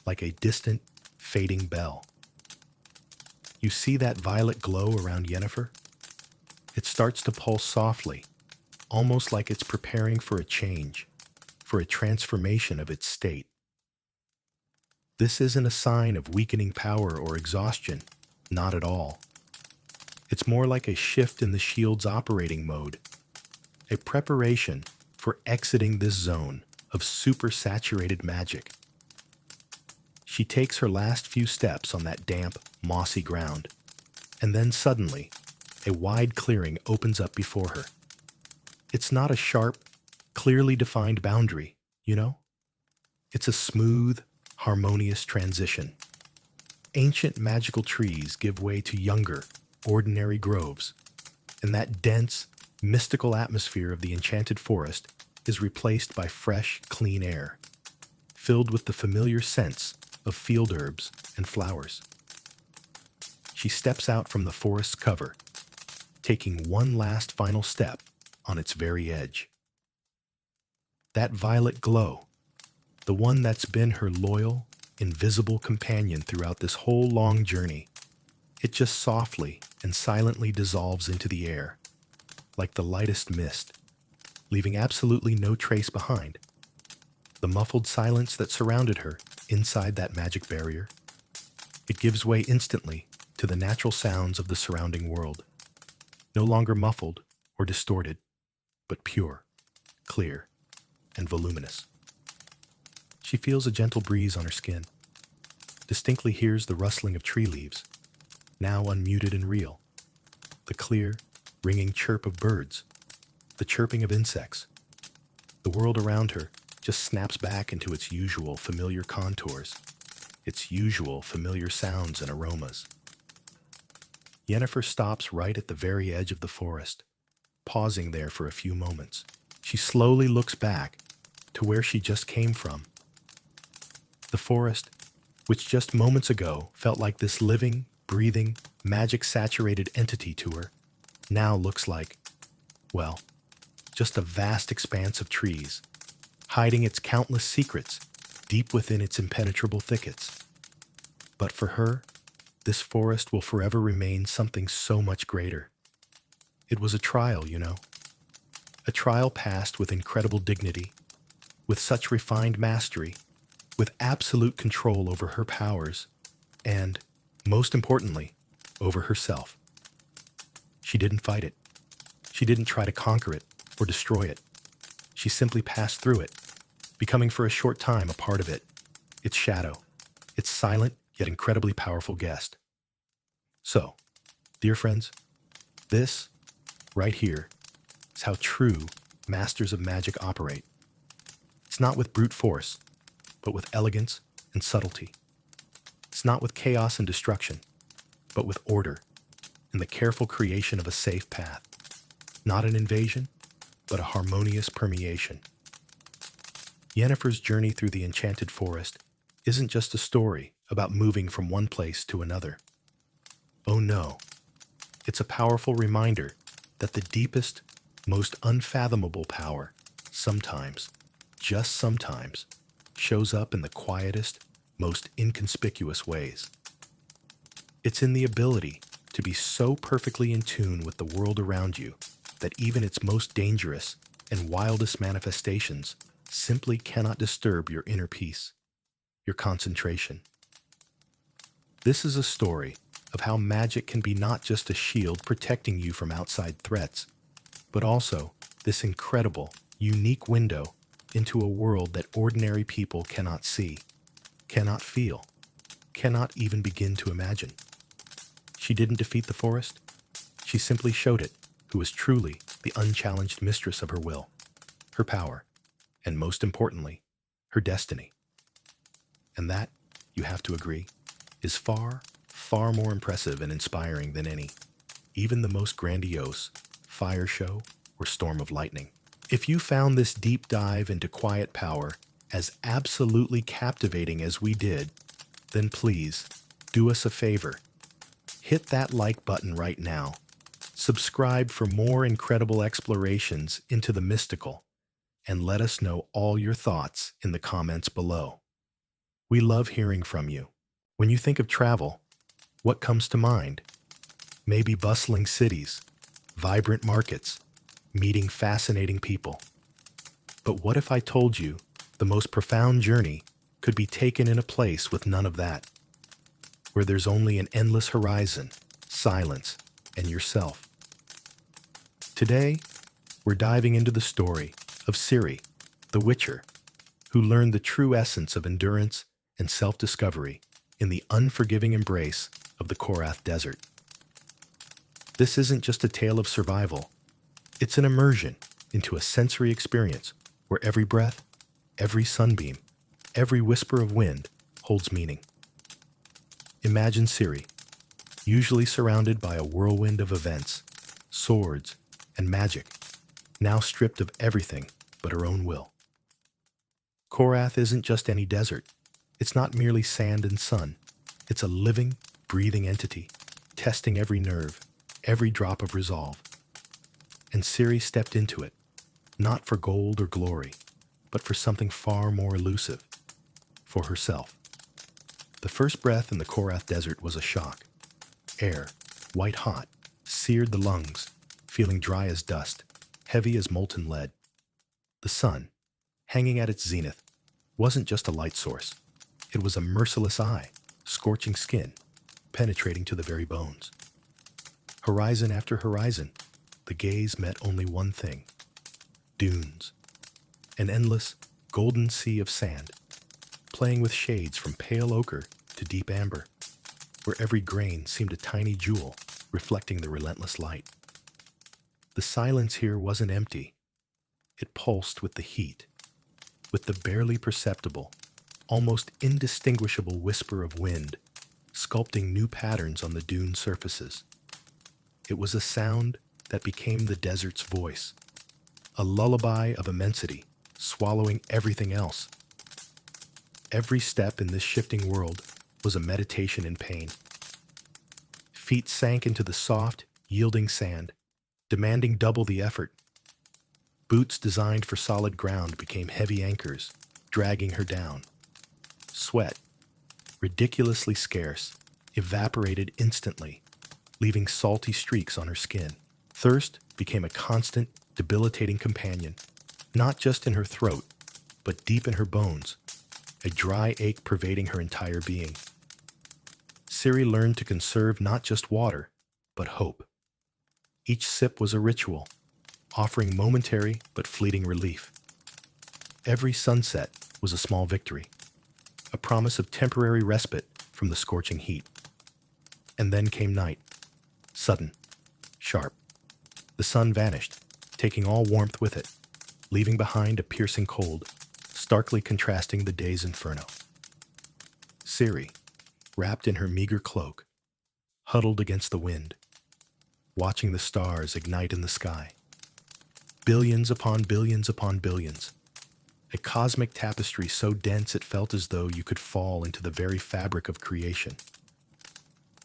like a distant, fading bell. You see that violet glow around Yennefer? It starts to pulse softly, almost like it's preparing for a change, for a transformation of its state. This isn't a sign of weakening power or exhaustion, not at all. It's more like a shift in the shield's operating mode, a preparation for exiting this zone of super-saturated magic. She takes her last few steps on that damp, mossy ground, and then suddenly, a wide clearing opens up before her. It's not a sharp, clearly defined boundary, you know? It's a smooth, harmonious transition. Ancient magical trees give way to younger, ordinary groves, and that dense, mystical atmosphere of the enchanted forest is replaced by fresh, clean air, filled with the familiar scents of field herbs and flowers. She steps out from the forest's cover, taking one last final step on its very edge. That violet glow, the one that's been her loyal, invisible companion throughout this whole long journey, it just softly and silently dissolves into the air, like the lightest mist, leaving absolutely no trace behind. The muffled silence that surrounded her inside that magic barrier, it gives way instantly to the natural sounds of the surrounding world, no longer muffled or distorted, but pure, clear, and voluminous. She feels a gentle breeze on her skin, distinctly hears the rustling of tree leaves, now unmuted and real, the clear, ringing chirp of birds, the chirping of insects. The world around her just snaps back into its usual familiar contours, its usual familiar sounds and aromas. Yennefer stops right at the very edge of the forest, pausing there for a few moments. She slowly looks back to where she just came from. The forest, which just moments ago felt like this living, breathing, magic-saturated entity to her, now looks like, well, just a vast expanse of trees, hiding its countless secrets deep within its impenetrable thickets. But for her, this forest will forever remain something so much greater. It was a trial, you know. A trial passed with incredible dignity, with such refined mastery, with absolute control over her powers, and, most importantly, over herself. She didn't fight it. She didn't try to conquer it or destroy it. She simply passed through it, becoming for a short time a part of it, its shadow, its silent yet incredibly powerful guest. So, dear friends, this, right here, is how true masters of magic operate. It's not with brute force, but with elegance and subtlety. It's not with chaos and destruction, but with order and the careful creation of a safe path. Not an invasion, but a harmonious permeation. Yennefer's journey through the Enchanted Forest isn't just a story about moving from one place to another. Oh no, it's a powerful reminder that the deepest, most unfathomable power sometimes, just sometimes, shows up in the quietest, most inconspicuous ways. It's in the ability to be so perfectly in tune with the world around you that even its most dangerous and wildest manifestations simply cannot disturb your inner peace, your concentration. This is a story of how magic can be not just a shield protecting you from outside threats, but also this incredible, unique window into a world that ordinary people cannot see, cannot feel, cannot even begin to imagine. She didn't defeat the forest. She simply showed it who was truly the unchallenged mistress of her will, her power, and most importantly, her destiny. And that, you have to agree, is far, far more impressive and inspiring than any, even the most grandiose, fire show or storm of lightning. If you found this deep dive into quiet power as absolutely captivating as we did, then please, do us a favor. Hit that like button right now. Subscribe for more incredible explorations into the mystical, and let us know all your thoughts in the comments below. We love hearing from you. When you think of travel, what comes to mind? Maybe bustling cities, vibrant markets, meeting fascinating people. But what if I told you the most profound journey could be taken in a place with none of that, where there's only an endless horizon, silence, and yourself? Today, we're diving into the story of Ciri, the Witcher, who learned the true essence of endurance and self-discovery in the unforgiving embrace of the Korath Desert. This isn't just a tale of survival. It's an immersion into a sensory experience where every breath, every sunbeam, every whisper of wind holds meaning. Imagine Ciri, usually surrounded by a whirlwind of events, swords, and magic, now stripped of everything but her own will. Korath isn't just any desert. It's not merely sand and sun. It's a living, breathing entity, testing every nerve, every drop of resolve. And Ciri stepped into it, not for gold or glory, but for something far more elusive, for herself. The first breath in the Korath Desert was a shock. Air, white hot, seared the lungs, feeling dry as dust, heavy as molten lead. The sun, hanging at its zenith, wasn't just a light source. It was a merciless eye, scorching skin, penetrating to the very bones. Horizon after horizon, the gaze met only one thing: dunes. An endless, golden sea of sand, playing with shades from pale ochre to deep amber, where every grain seemed a tiny jewel reflecting the relentless light. The silence here wasn't empty. It pulsed with the heat, with the barely perceptible, almost indistinguishable whisper of wind, sculpting new patterns on the dune surfaces. It was a sound that became the desert's voice, a lullaby of immensity, swallowing everything else. Every step in this shifting world was a meditation in pain. Feet sank into the soft, yielding sand, demanding double the effort. Boots designed for solid ground became heavy anchors, dragging her down. Sweat, ridiculously scarce, evaporated instantly, leaving salty streaks on her skin. Thirst became a constant, debilitating companion, not just in her throat, but deep in her bones, a dry ache pervading her entire being. Ciri learned to conserve not just water, but hope. Each sip was a ritual, offering momentary but fleeting relief. Every sunset was a small victory, a promise of temporary respite from the scorching heat. And then came night, sudden, sharp. The sun vanished, taking all warmth with it, leaving behind a piercing cold, starkly contrasting the day's inferno. Ciri, wrapped in her meager cloak, huddled against the wind, watching the stars ignite in the sky. Billions upon billions upon billions. A cosmic tapestry so dense it felt as though you could fall into the very fabric of creation.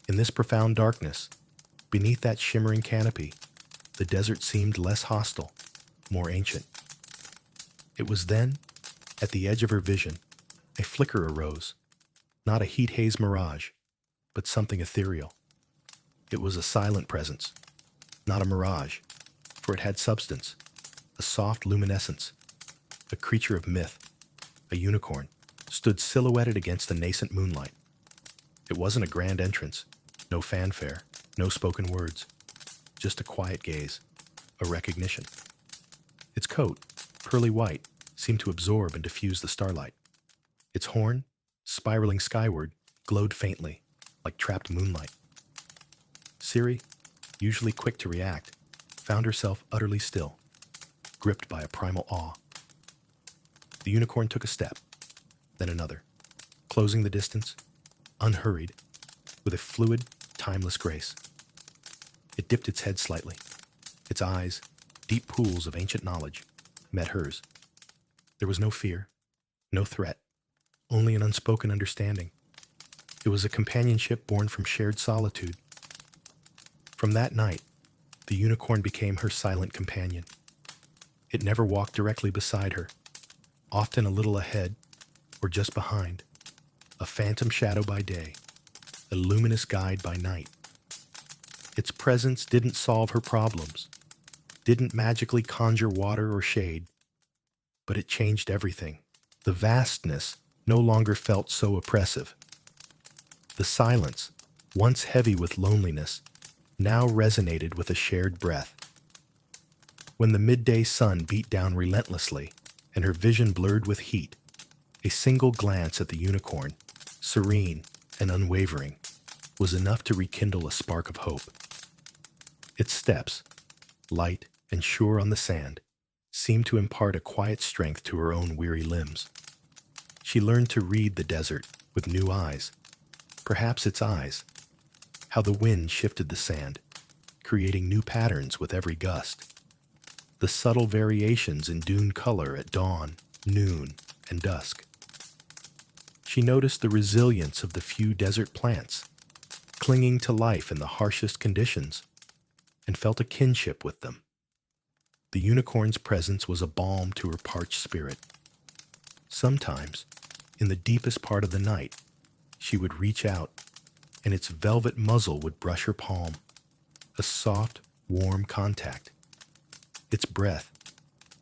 In this profound darkness, beneath that shimmering canopy, the desert seemed less hostile, more ancient. It was then, at the edge of her vision, a flicker arose, not a heat haze mirage, but something ethereal. It was a silent presence, not a mirage, for it had substance, a soft luminescence. A creature of myth, a unicorn, stood silhouetted against the nascent moonlight. It wasn't a grand entrance, no fanfare, no spoken words, just a quiet gaze, a recognition. Its coat, pearly white, seemed to absorb and diffuse the starlight. Its horn, spiraling skyward, glowed faintly, like trapped moonlight. Ciri, usually quick to react, found herself utterly still, gripped by a primal awe. The unicorn took a step, then another, closing the distance, unhurried, with a fluid, timeless grace. It dipped its head slightly. Its eyes, deep pools of ancient knowledge, met hers. There was no fear, no threat, only an unspoken understanding. It was a companionship born from shared solitude. From that night, the unicorn became her silent companion. It never walked directly beside her, often a little ahead or just behind, a phantom shadow by day, a luminous guide by night. Its presence didn't solve her problems, didn't magically conjure water or shade, but it changed everything. The vastness no longer felt so oppressive. The silence, once heavy with loneliness, now resonated with a shared breath. When the midday sun beat down relentlessly, and her vision blurred with heat, a single glance at the unicorn, serene and unwavering, was enough to rekindle a spark of hope. Its steps, light and sure on the sand, seemed to impart a quiet strength to her own weary limbs. She learned to read the desert with new eyes, perhaps its eyes, how the wind shifted the sand, creating new patterns with every gust. The subtle variations in dune color at dawn, noon, and dusk. She noticed the resilience of the few desert plants, clinging to life in the harshest conditions, and felt a kinship with them. The unicorn's presence was a balm to her parched spirit. Sometimes, in the deepest part of the night, she would reach out, and its velvet muzzle would brush her palm, a soft, warm contact. Its breath,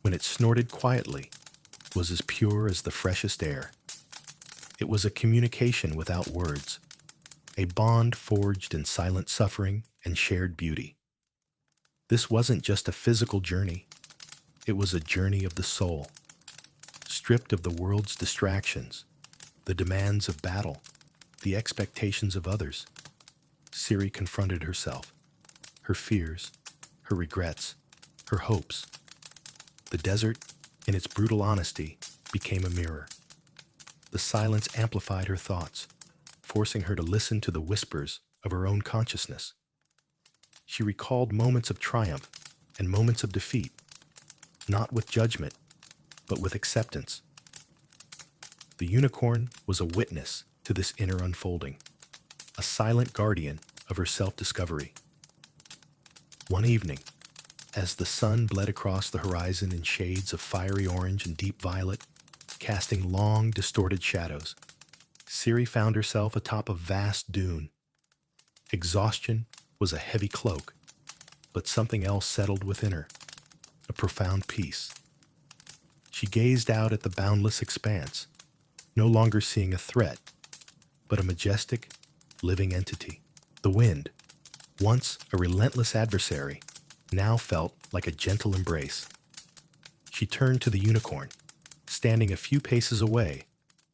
when it snorted quietly, was as pure as the freshest air. It was a communication without words, a bond forged in silent suffering and shared beauty. This wasn't just a physical journey. It was a journey of the soul, stripped of the world's distractions, the demands of battle, the expectations of others. Ciri confronted herself, her fears, her regrets, her hopes. The desert, in its brutal honesty, became a mirror. The silence amplified her thoughts, forcing her to listen to the whispers of her own consciousness. She recalled moments of triumph and moments of defeat, not with judgment, but with acceptance. The unicorn was a witness to this inner unfolding, a silent guardian of her self-discovery. One evening, as the sun bled across the horizon in shades of fiery orange and deep violet, casting long, distorted shadows, Ciri found herself atop a vast dune. Exhaustion was a heavy cloak, but something else settled within her, a profound peace. She gazed out at the boundless expanse, no longer seeing a threat, but a majestic, living entity. The wind, once a relentless adversary, now felt like a gentle embrace. She turned to the unicorn, standing a few paces away,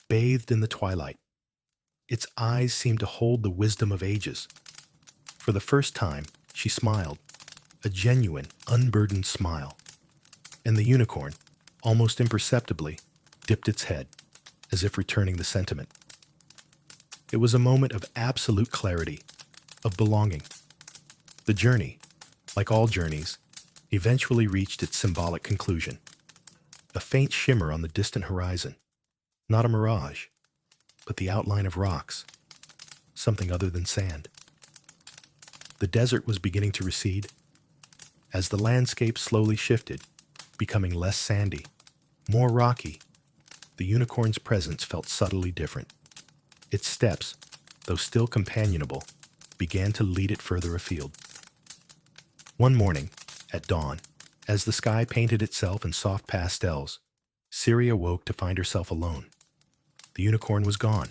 bathed in the twilight. Its eyes seemed to hold the wisdom of ages. For the first time, she smiled, a genuine, unburdened smile. And the unicorn, almost imperceptibly, dipped its head, as if returning the sentiment. It was a moment of absolute clarity, of belonging. The journey, like all journeys, eventually reached its symbolic conclusion. A faint shimmer on the distant horizon, not a mirage, but the outline of rocks, something other than sand. The desert was beginning to recede. As the landscape slowly shifted, becoming less sandy, more rocky, the unicorn's presence felt subtly different. Its steps, though still companionable, began to lead it further afield. One morning, at dawn, as the sky painted itself in soft pastels, Ciri awoke to find herself alone. The unicorn was gone.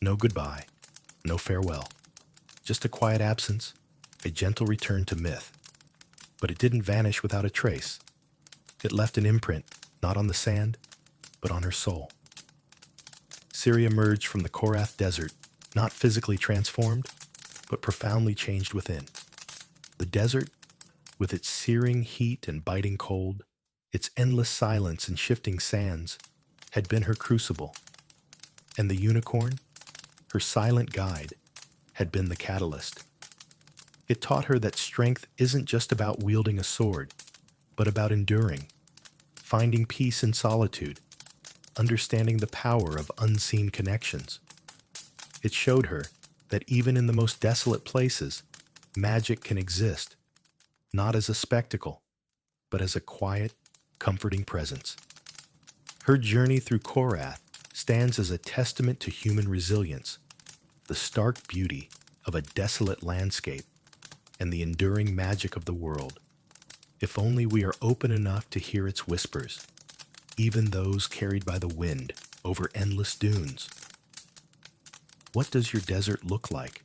No goodbye, no farewell. Just a quiet absence, a gentle return to myth. But it didn't vanish without a trace. It left an imprint, not on the sand, but on her soul. Ciri emerged from the Korath desert, not physically transformed, but profoundly changed within. The desert, with its searing heat and biting cold, its endless silence and shifting sands, had been her crucible. And the unicorn, her silent guide, had been the catalyst. It taught her that strength isn't just about wielding a sword, but about enduring, finding peace in solitude, understanding the power of unseen connections. It showed her that even in the most desolate places, magic can exist, not as a spectacle, but as a quiet, comforting presence. Her journey through Korath stands as a testament to human resilience, the stark beauty of a desolate landscape, and the enduring magic of the world, if only we are open enough to hear its whispers, even those carried by the wind over endless dunes. What does your desert look like?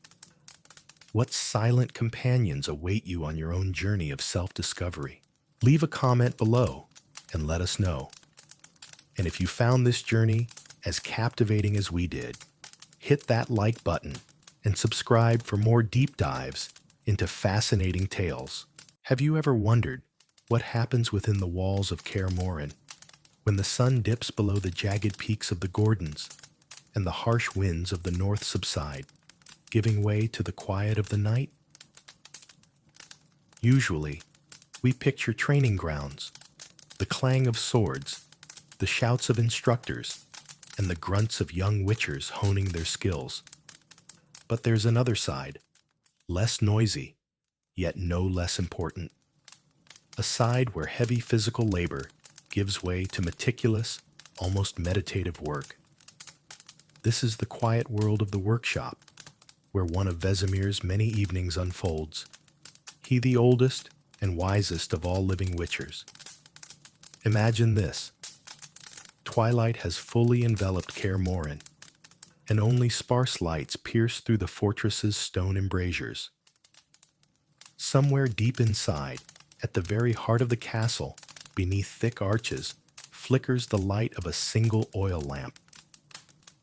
What silent companions await you on your own journey of self-discovery? Leave a comment below and let us know. And if you found this journey as captivating as we did, hit that like button and subscribe for more deep dives into fascinating tales. Have you ever wondered what happens within the walls of Kaer Morhen when the sun dips below the jagged peaks of the Gordons and the harsh winds of the north subside, giving way to the quiet of the night? Usually, we picture training grounds, the clang of swords, the shouts of instructors, and the grunts of young witchers honing their skills. But there's another side, less noisy, yet no less important. A side where heavy physical labor gives way to meticulous, almost meditative work. This is the quiet world of the workshop, where one of Vesemir's many evenings unfolds, he the oldest and wisest of all living witchers. Imagine this. Twilight has fully enveloped Kaer Morhen, and only sparse lights pierce through the fortress's stone embrasures. Somewhere deep inside, at the very heart of the castle, beneath thick arches, flickers the light of a single oil lamp.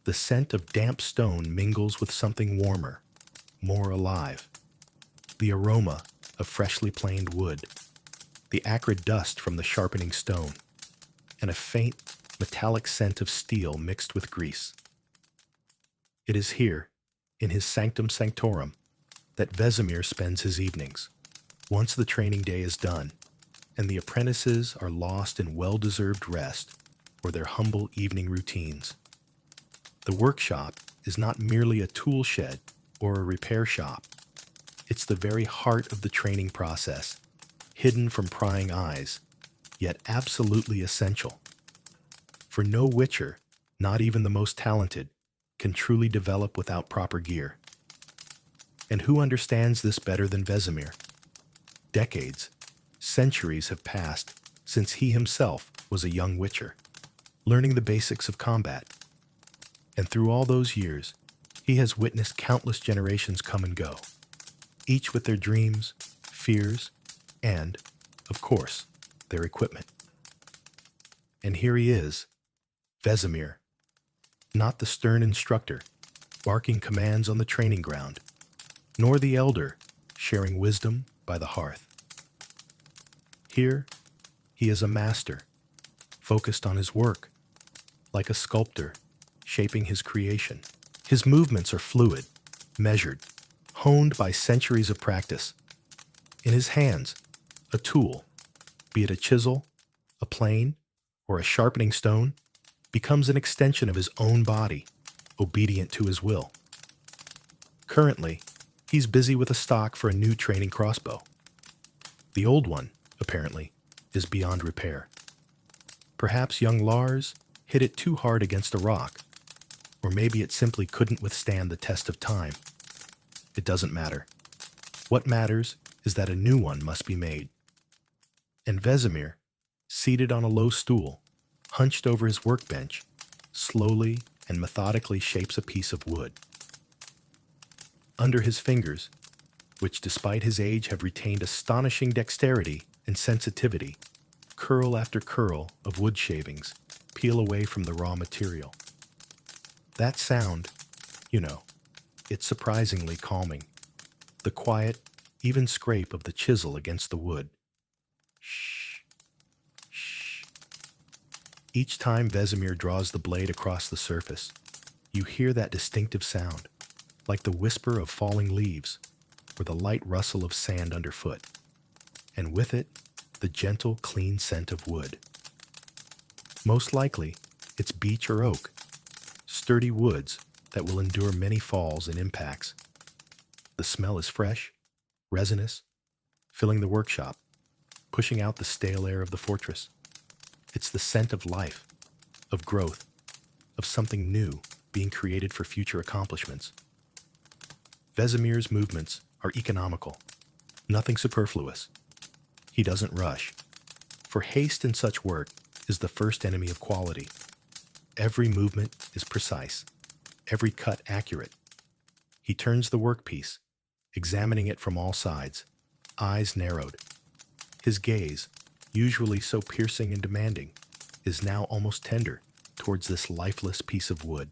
The scent of damp stone mingles with something warmer, more alive. The aroma of freshly planed wood, the acrid dust from the sharpening stone, and a faint, metallic scent of steel mixed with grease. It is here, in his sanctum sanctorum, that Vesemir spends his evenings, once the training day is done, and the apprentices are lost in well-deserved rest or their humble evening routines. The workshop is not merely a tool shed or a repair shop. It's the very heart of the training process, hidden from prying eyes, yet absolutely essential. For no witcher, not even the most talented, can truly develop without proper gear. And who understands this better than Vesemir? Decades, centuries have passed since he himself was a young witcher, learning the basics of combat. And through all those years, he has witnessed countless generations come and go, each with their dreams, fears, and, of course, their equipment. And here he is, Vesemir, not the stern instructor, barking commands on the training ground, nor the elder, sharing wisdom by the hearth. Here, he is a master, focused on his work, like a sculptor, shaping his creation. His movements are fluid, measured, honed by centuries of practice. In his hands, a tool, be it a chisel, a plane, or a sharpening stone, becomes an extension of his own body, obedient to his will. Currently, he's busy with a stock for a new training crossbow. The old one, apparently, is beyond repair. Perhaps young Lars hit it too hard against a rock, or maybe it simply couldn't withstand the test of time. It doesn't matter. What matters is that a new one must be made. And Vesemir, seated on a low stool, hunched over his workbench, slowly and methodically shapes a piece of wood. Under his fingers, which despite his age have retained astonishing dexterity and sensitivity, curl after curl of wood shavings peel away from the raw material. That sound, it's surprisingly calming. The quiet, even scrape of the chisel against the wood. Shh, shh. Each time Vesemir draws the blade across the surface, you hear that distinctive sound, like the whisper of falling leaves or the light rustle of sand underfoot, and with it, the gentle, clean scent of wood. Most likely, it's beech or oak, sturdy woods that will endure many falls and impacts. The smell is fresh, resinous, filling the workshop, pushing out the stale air of the fortress. It's the scent of life, of growth, of something new being created for future accomplishments. Vesemir's movements are economical, nothing superfluous. He doesn't rush, for haste in such work is the first enemy of quality. Every movement is precise, every cut accurate. He turns the workpiece, examining it from all sides, eyes narrowed. His gaze, usually so piercing and demanding, is now almost tender towards this lifeless piece of wood,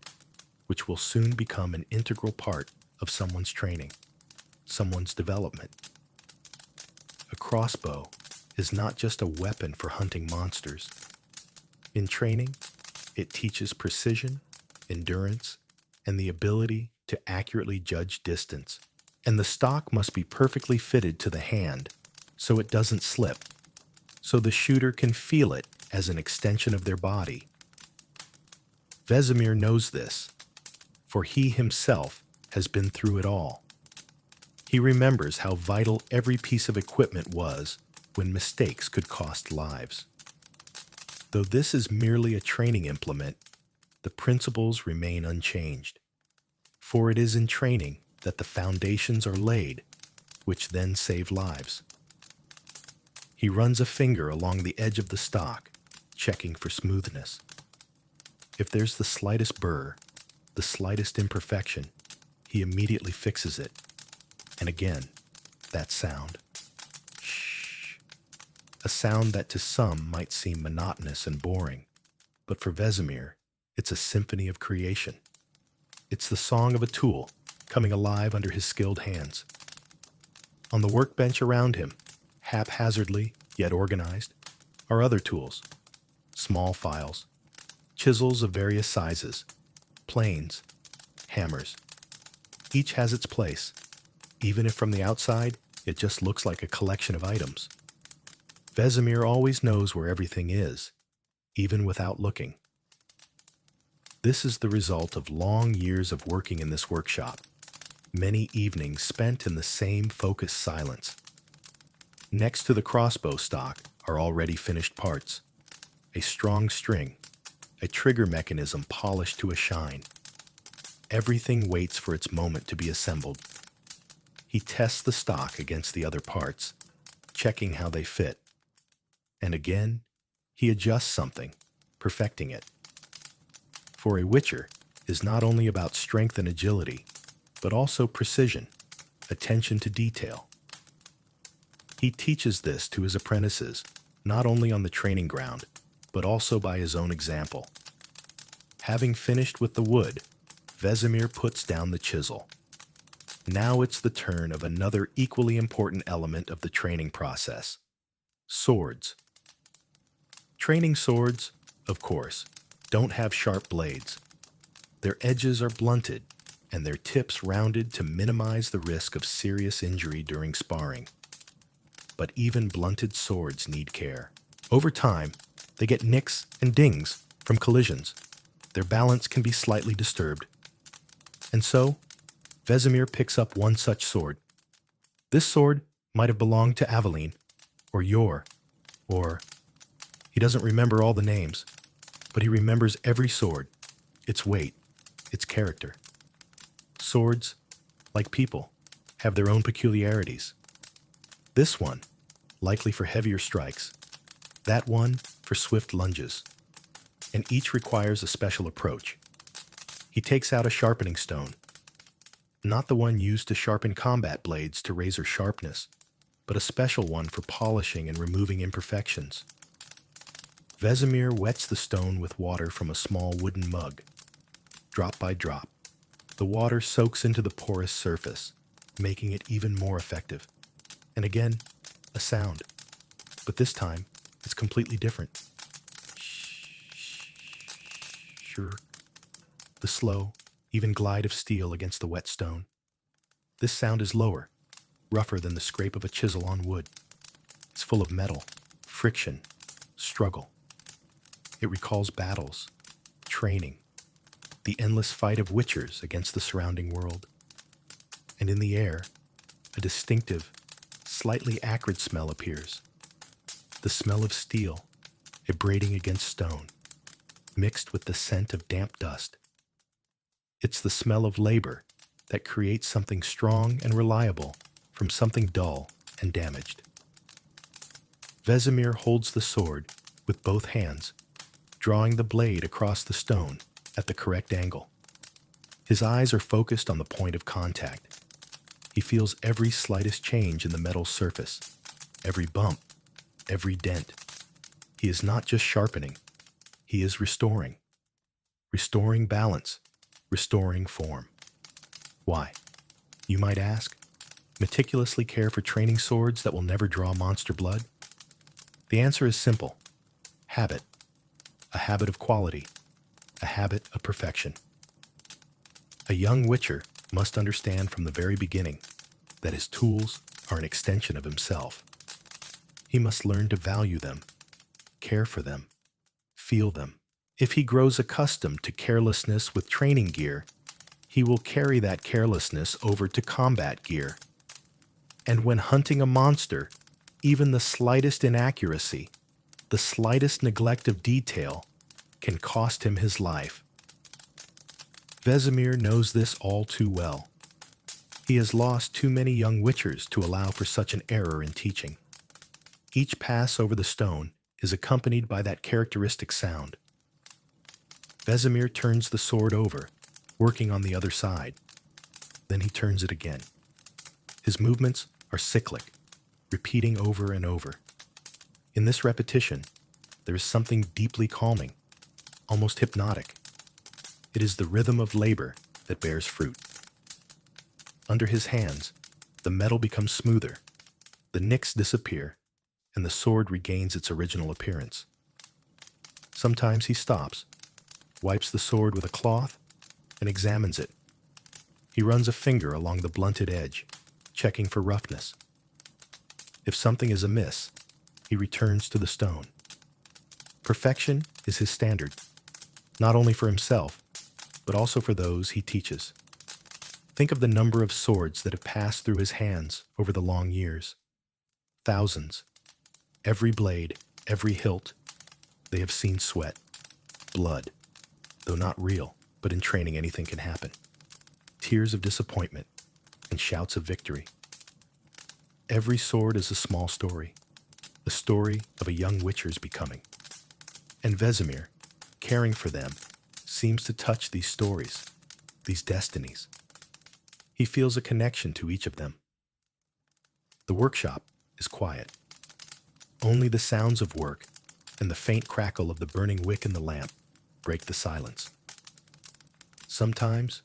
which will soon become an integral part of someone's training, someone's development. A crossbow is not just a weapon for hunting monsters. In training, it teaches precision, endurance, and the ability to accurately judge distance. And the stock must be perfectly fitted to the hand so it doesn't slip, so the shooter can feel it as an extension of their body. Vesemir knows this, for he himself has been through it all. He remembers how vital every piece of equipment was when mistakes could cost lives. Though this is merely a training implement, the principles remain unchanged. For it is in training that the foundations are laid, which then save lives. He runs a finger along the edge of the stock, checking for smoothness. If there's the slightest burr, the slightest imperfection, he immediately fixes it. And again, that sound. Shh. A sound that to some might seem monotonous and boring, but for Vesemir, it's a symphony of creation. It's the song of a tool coming alive under his skilled hands. On the workbench around him, haphazardly yet organized, are other tools, small files, chisels of various sizes, planes, hammers. Each has its place, even if from the outside it just looks like a collection of items. Vesemir always knows where everything is, even without looking. This is the result of long years of working in this workshop, many evenings spent in the same focused silence. Next to the crossbow stock are already finished parts, a strong string, a trigger mechanism polished to a shine. Everything waits for its moment to be assembled. He tests the stock against the other parts, checking how they fit. And again, he adjusts something, perfecting it. For a witcher is not only about strength and agility, but also precision, attention to detail. He teaches this to his apprentices, not only on the training ground, but also by his own example. Having finished with the wood, Vesemir puts down the chisel. Now it's the turn of another equally important element of the training process: swords. Training swords, of course, don't have sharp blades. Their edges are blunted and their tips rounded to minimize the risk of serious injury during sparring. But even blunted swords need care. Over time, they get nicks and dings from collisions. Their balance can be slightly disturbed. And so, Vesemir picks up one such sword. This sword might have belonged to Aveline, or Yor, or... He doesn't remember all the names, but he remembers every sword, its weight, its character. Swords, like people, have their own peculiarities. This one, likely for heavier strikes, that one for swift lunges, and each requires a special approach. He takes out a sharpening stone, not the one used to sharpen combat blades to razor sharpness, but a special one for polishing and removing imperfections. Vesemir wets the stone with water from a small wooden mug. Drop by drop, the water soaks into the porous surface, making it even more effective. And again, a sound. But this time, it's completely different. Sure. The slow, even glide of steel against the wet stone. This sound is lower, rougher than the scrape of a chisel on wood. It's full of metal, friction, struggle. It recalls battles, training, the endless fight of witchers against the surrounding world. And in the air, a distinctive, slightly acrid smell appears. The smell of steel, abrading against stone, mixed with the scent of damp dust. It's the smell of labor that creates something strong and reliable from something dull and damaged. Vesemir holds the sword with both hands, drawing the blade across the stone at the correct angle. His eyes are focused on the point of contact. He feels every slightest change in the metal surface, every bump, every dent. He is not just sharpening, he is restoring. Restoring balance, restoring form. Why? You might ask. Meticulously care for training swords that will never draw monster blood? The answer is simple. Habit. A habit of quality. A habit of perfection. A young witcher must understand from the very beginning that his tools are an extension of himself. He must learn to value them, care for them, feel them. If he grows accustomed to carelessness with training gear, he will carry that carelessness over to combat gear. And when hunting a monster, even the slightest inaccuracy, the slightest neglect of detail, can cost him his life. Vesemir knows this all too well. He has lost too many young witchers to allow for such an error in teaching. Each pass over the stone is accompanied by that characteristic sound. Vesemir turns the sword over, working on the other side. Then he turns it again. His movements are cyclic, repeating over and over. In this repetition, there is something deeply calming, almost hypnotic. It is the rhythm of labor that bears fruit. Under his hands, the metal becomes smoother, the nicks disappear, and the sword regains its original appearance. Sometimes he stops, wipes the sword with a cloth, and examines it. He runs a finger along the blunted edge, checking for roughness. If something is amiss, he returns to the stone. Perfection is his standard, not only for himself, but also for those he teaches. Think of the number of swords that have passed through his hands over the long years. Thousands. Every blade, every hilt, they have seen sweat, blood, though not real, but in training anything can happen. Tears of disappointment and shouts of victory. Every sword is a small story, the story of a young witcher's becoming. And Vesemir, caring for them, seems to touch these stories, these destinies. He feels a connection to each of them. The workshop is quiet. Only the sounds of work and the faint crackle of the burning wick in the lamp break the silence. Sometimes,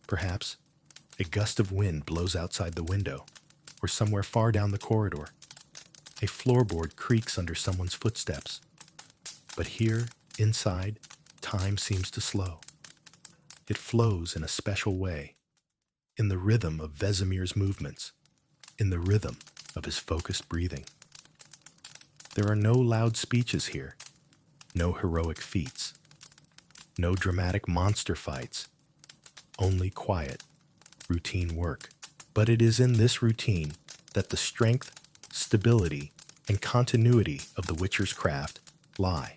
perhaps, a gust of wind blows outside the window, or somewhere far down the corridor. A floorboard creaks under someone's footsteps. But here, inside, time seems to slow. It flows in a special way, in the rhythm of Vesemir's movements, in the rhythm of his focused breathing. There are no loud speeches here, no heroic feats, no dramatic monster fights, only quiet, routine work. But it is in this routine that the strength, stability, and continuity of the Witcher's craft lie.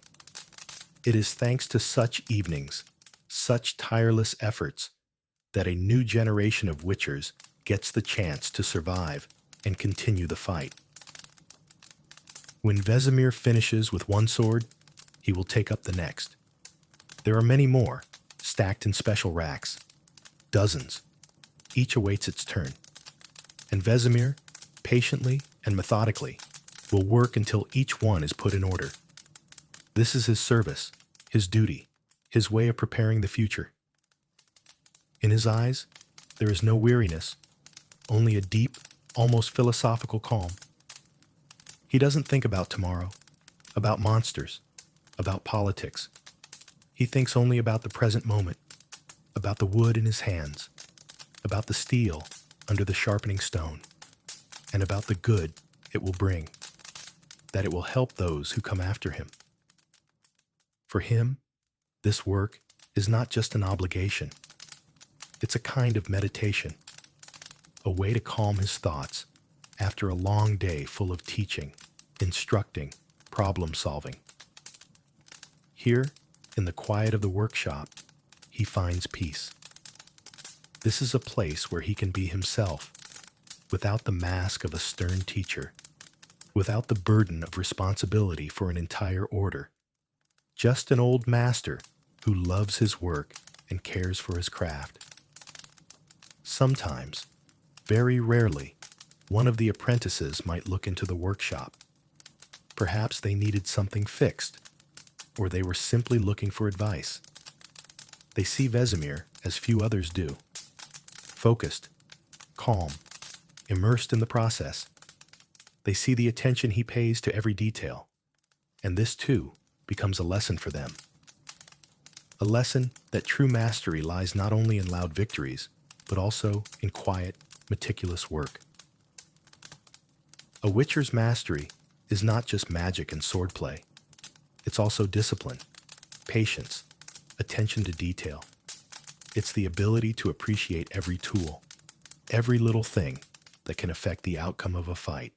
It is thanks to such evenings, such tireless efforts, that a new generation of Witchers gets the chance to survive and continue the fight. When Vesemir finishes with one sword, he will take up the next. There are many more, stacked in special racks. Dozens. Each awaits its turn. And Vesemir, patiently and methodically, will work until each one is put in order. This is his service, his duty, his way of preparing the future. In his eyes, there is no weariness, only a deep, almost philosophical calm. He doesn't think about tomorrow, about monsters, about politics. He thinks only about the present moment, about the wood in his hands, about the steel under the sharpening stone, and about the good it will bring, that it will help those who come after him. For him, this work is not just an obligation. It's a kind of meditation, a way to calm his thoughts after a long day full of teaching, instructing, problem solving. Here, in the quiet of the workshop, he finds peace. This is a place where he can be himself, without the mask of a stern teacher, without the burden of responsibility for an entire order. Just an old master who loves his work and cares for his craft. Sometimes, very rarely, one of the apprentices might look into the workshop. Perhaps they needed something fixed, or they were simply looking for advice. They see Vesemir as few others do. Focused, calm, immersed in the process. They see the attention he pays to every detail, and this too becomes a lesson for them. A lesson that true mastery lies not only in loud victories, but also in quiet, meticulous work. A Witcher's mastery is not just magic and swordplay. It's also discipline, patience, attention to detail. It's the ability to appreciate every tool, every little thing that can affect the outcome of a fight.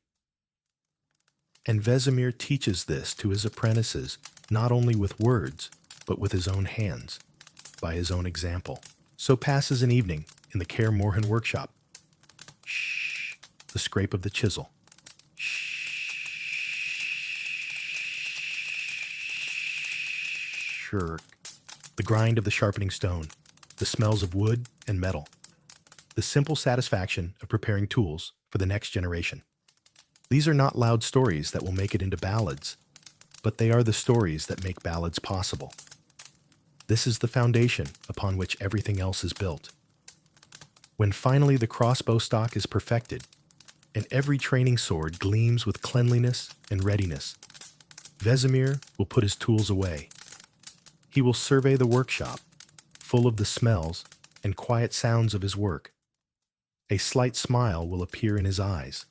And Vesemir teaches this to his apprentices not only with words, but with his own hands, by his own example. So passes an evening in the Kaer Morhen workshop. Shh, the scrape of the chisel. Shirk, the grind of the sharpening stone, the smells of wood and metal, the simple satisfaction of preparing tools for the next generation. These are not loud stories that will make it into ballads, but they are the stories that make ballads possible. This is the foundation upon which everything else is built. When finally the crossbow stock is perfected, and every training sword gleams with cleanliness and readiness, Vesemir will put his tools away. He will survey the workshop, full of the smells and quiet sounds of his work. A slight smile will appear in his eyes,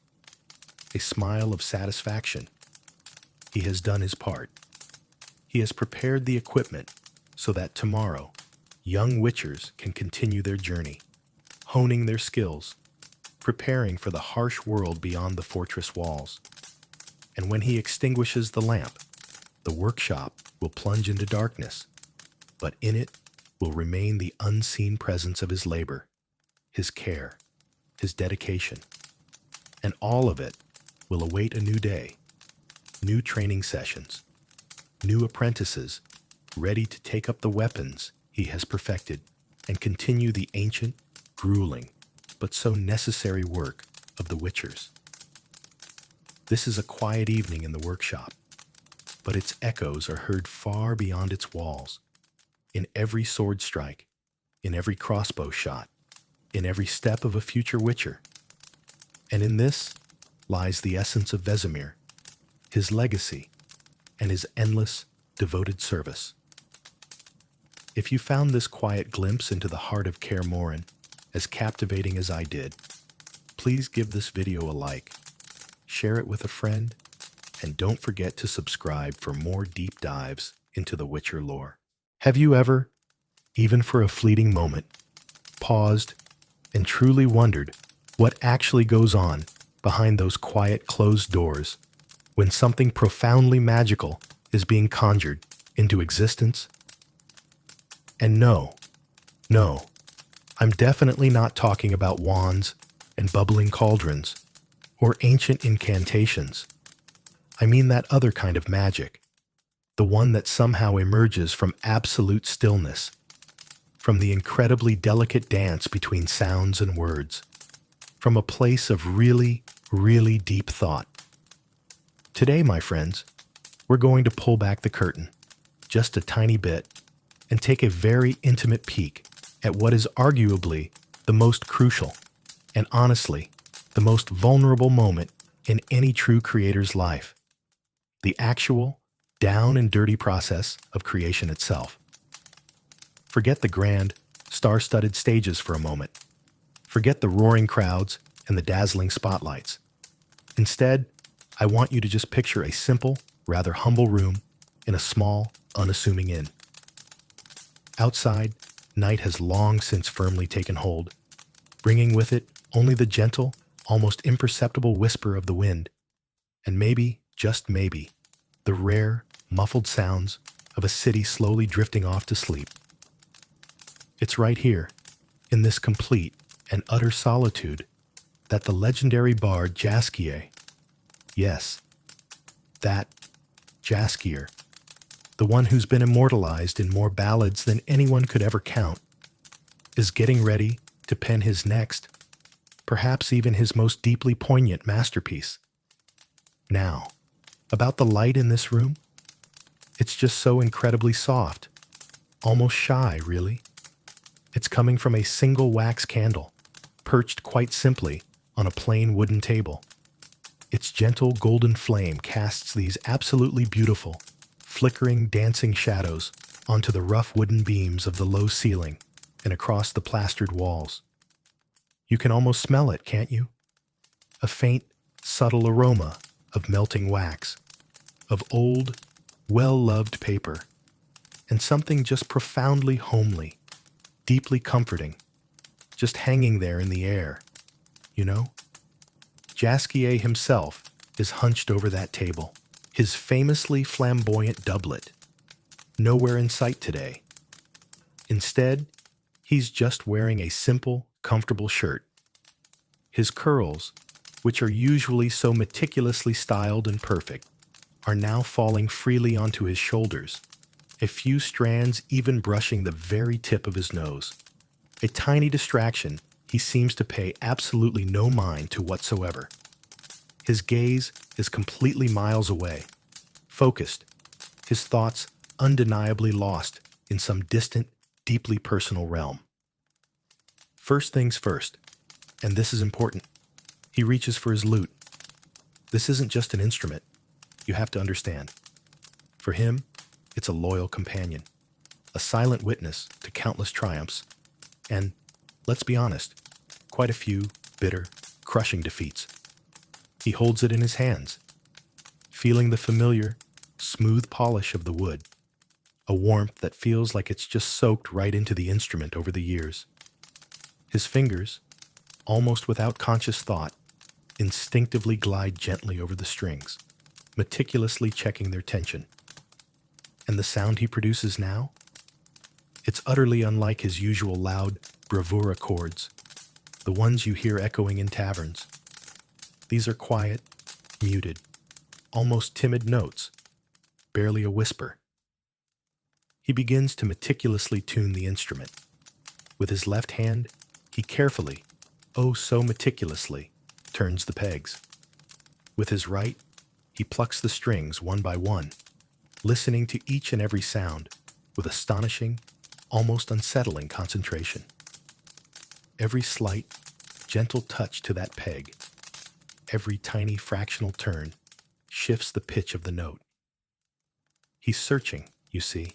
a smile of satisfaction. He has done his part. He has prepared the equipment so that tomorrow, young Witchers can continue their journey, honing their skills, preparing for the harsh world beyond the fortress walls. And when he extinguishes the lamp, the workshop will plunge into darkness, but in it will remain the unseen presence of his labor, his care, his dedication, and all of it will await a new day, new training sessions, new apprentices ready to take up the weapons he has perfected and continue the ancient, grueling, but so necessary work of the Witchers. This is a quiet evening in the workshop, but its echoes are heard far beyond its walls, in every sword strike, in every crossbow shot, in every step of a future witcher. And in this lies the essence of Vesemir, his legacy, and his endless, devoted service. If you found this quiet glimpse into the heart of Kaer Morhen as captivating as I did, please give this video a like, share it with a friend, and don't forget to subscribe for more deep dives into the Witcher lore. Have you ever, even for a fleeting moment, paused and truly wondered what actually goes on behind those quiet closed doors when something profoundly magical is being conjured into existence? And no, I'm definitely not talking about wands and bubbling cauldrons or ancient incantations. I mean that other kind of magic, the one that somehow emerges from absolute stillness, from the incredibly delicate dance between sounds and words, from a place of really, really deep thought. Today, my friends, we're going to pull back the curtain just a tiny bit and take a very intimate peek at what is arguably the most crucial and honestly the most vulnerable moment in any true creator's life: the actual, down and dirty process of creation itself. Forget the grand, star-studded stages for a moment. Forget the roaring crowds and the dazzling spotlights. Instead, I want you to just picture a simple, rather humble room in a small, unassuming inn. Outside, night has long since firmly taken hold, bringing with it only the gentle, almost imperceptible whisper of the wind, and maybe, just maybe, the rare, muffled sounds of a city slowly drifting off to sleep. It's right here, in this complete and utter solitude, that the legendary bard Jaskier, yes, that Jaskier, the one who's been immortalized in more ballads than anyone could ever count, is getting ready to pen his next, perhaps even his most deeply poignant masterpiece. Now, about the light in this room, it's just so incredibly soft, almost shy, really. It's coming from a single wax candle, perched quite simply on a plain wooden table. Its gentle golden flame casts these absolutely beautiful, flickering, dancing shadows onto the rough wooden beams of the low ceiling and across the plastered walls. You can almost smell it, can't you? A faint, subtle aroma of melting wax, of old, well-loved paper, and something just profoundly homely, deeply comforting, just hanging there in the air, you know? Jaskier himself is hunched over that table, his famously flamboyant doublet nowhere in sight today. Instead, he's just wearing a simple, comfortable shirt. His curls, which are usually so meticulously styled and perfect, are now falling freely onto his shoulders, a few strands even brushing the very tip of his nose. A tiny distraction he seems to pay absolutely no mind to whatsoever. His gaze is completely miles away, focused, his thoughts undeniably lost in some distant, deeply personal realm. First things first, and this is important, he reaches for his lute. This isn't just an instrument, you have to understand. For him, it's a loyal companion, a silent witness to countless triumphs, and, let's be honest, quite a few bitter, crushing defeats. He holds it in his hands, feeling the familiar, smooth polish of the wood, a warmth that feels like it's just soaked right into the instrument over the years. His fingers, almost without conscious thought, instinctively glide gently over the strings, meticulously checking their tension. And the sound he produces now? It's utterly unlike his usual loud, bravura chords, the ones you hear echoing in taverns. These are quiet, muted, almost timid notes, barely a whisper. He begins to meticulously tune the instrument. With his left hand, he carefully, oh so meticulously, turns the pegs. With his right, he plucks the strings one by one, listening to each and every sound with astonishing, almost unsettling concentration. Every slight, gentle touch to that peg, every tiny fractional turn, shifts the pitch of the note. He's searching, you see,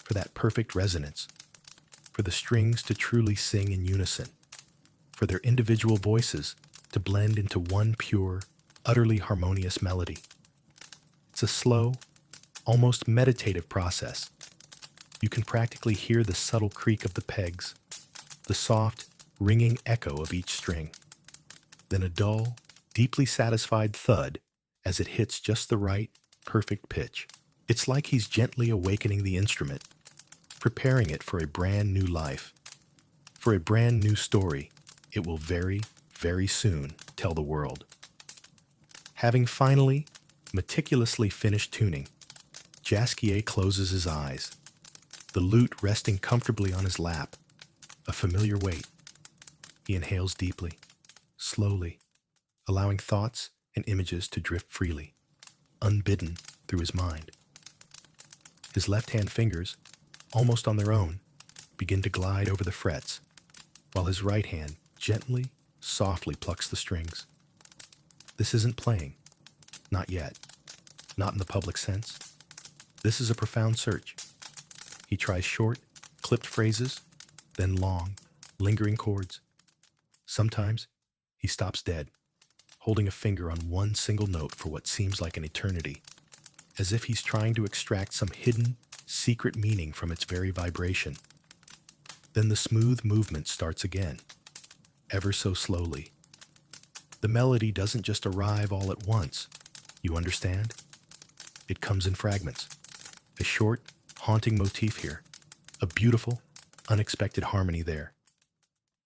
for that perfect resonance, for the strings to truly sing in unison, for their individual voices to blend into one pure, utterly harmonious melody. It's a slow, almost meditative process. You can practically hear the subtle creak of the pegs, the soft, ringing echo of each string, then a dull, deeply satisfied thud as it hits just the right, perfect pitch. It's like he's gently awakening the instrument, preparing it for a brand new life, for a brand new story it will very, very soon tell the world. Having finally, meticulously finished tuning, Jaskier closes his eyes, the lute resting comfortably on his lap, a familiar weight. He inhales deeply, slowly, allowing thoughts and images to drift freely, unbidden through his mind. His left-hand fingers, almost on their own, begin to glide over the frets, while his right hand gently, softly plucks the strings. This isn't playing. Not yet. Not in the public sense. This is a profound search. He tries short, clipped phrases, then long, lingering chords. Sometimes he stops dead, holding a finger on one single note for what seems like an eternity, as if he's trying to extract some hidden, secret meaning from its very vibration. Then the smooth movement starts again, ever so slowly. The melody doesn't just arrive all at once, you understand? It comes in fragments. A short, haunting motif here, a beautiful, unexpected harmony there.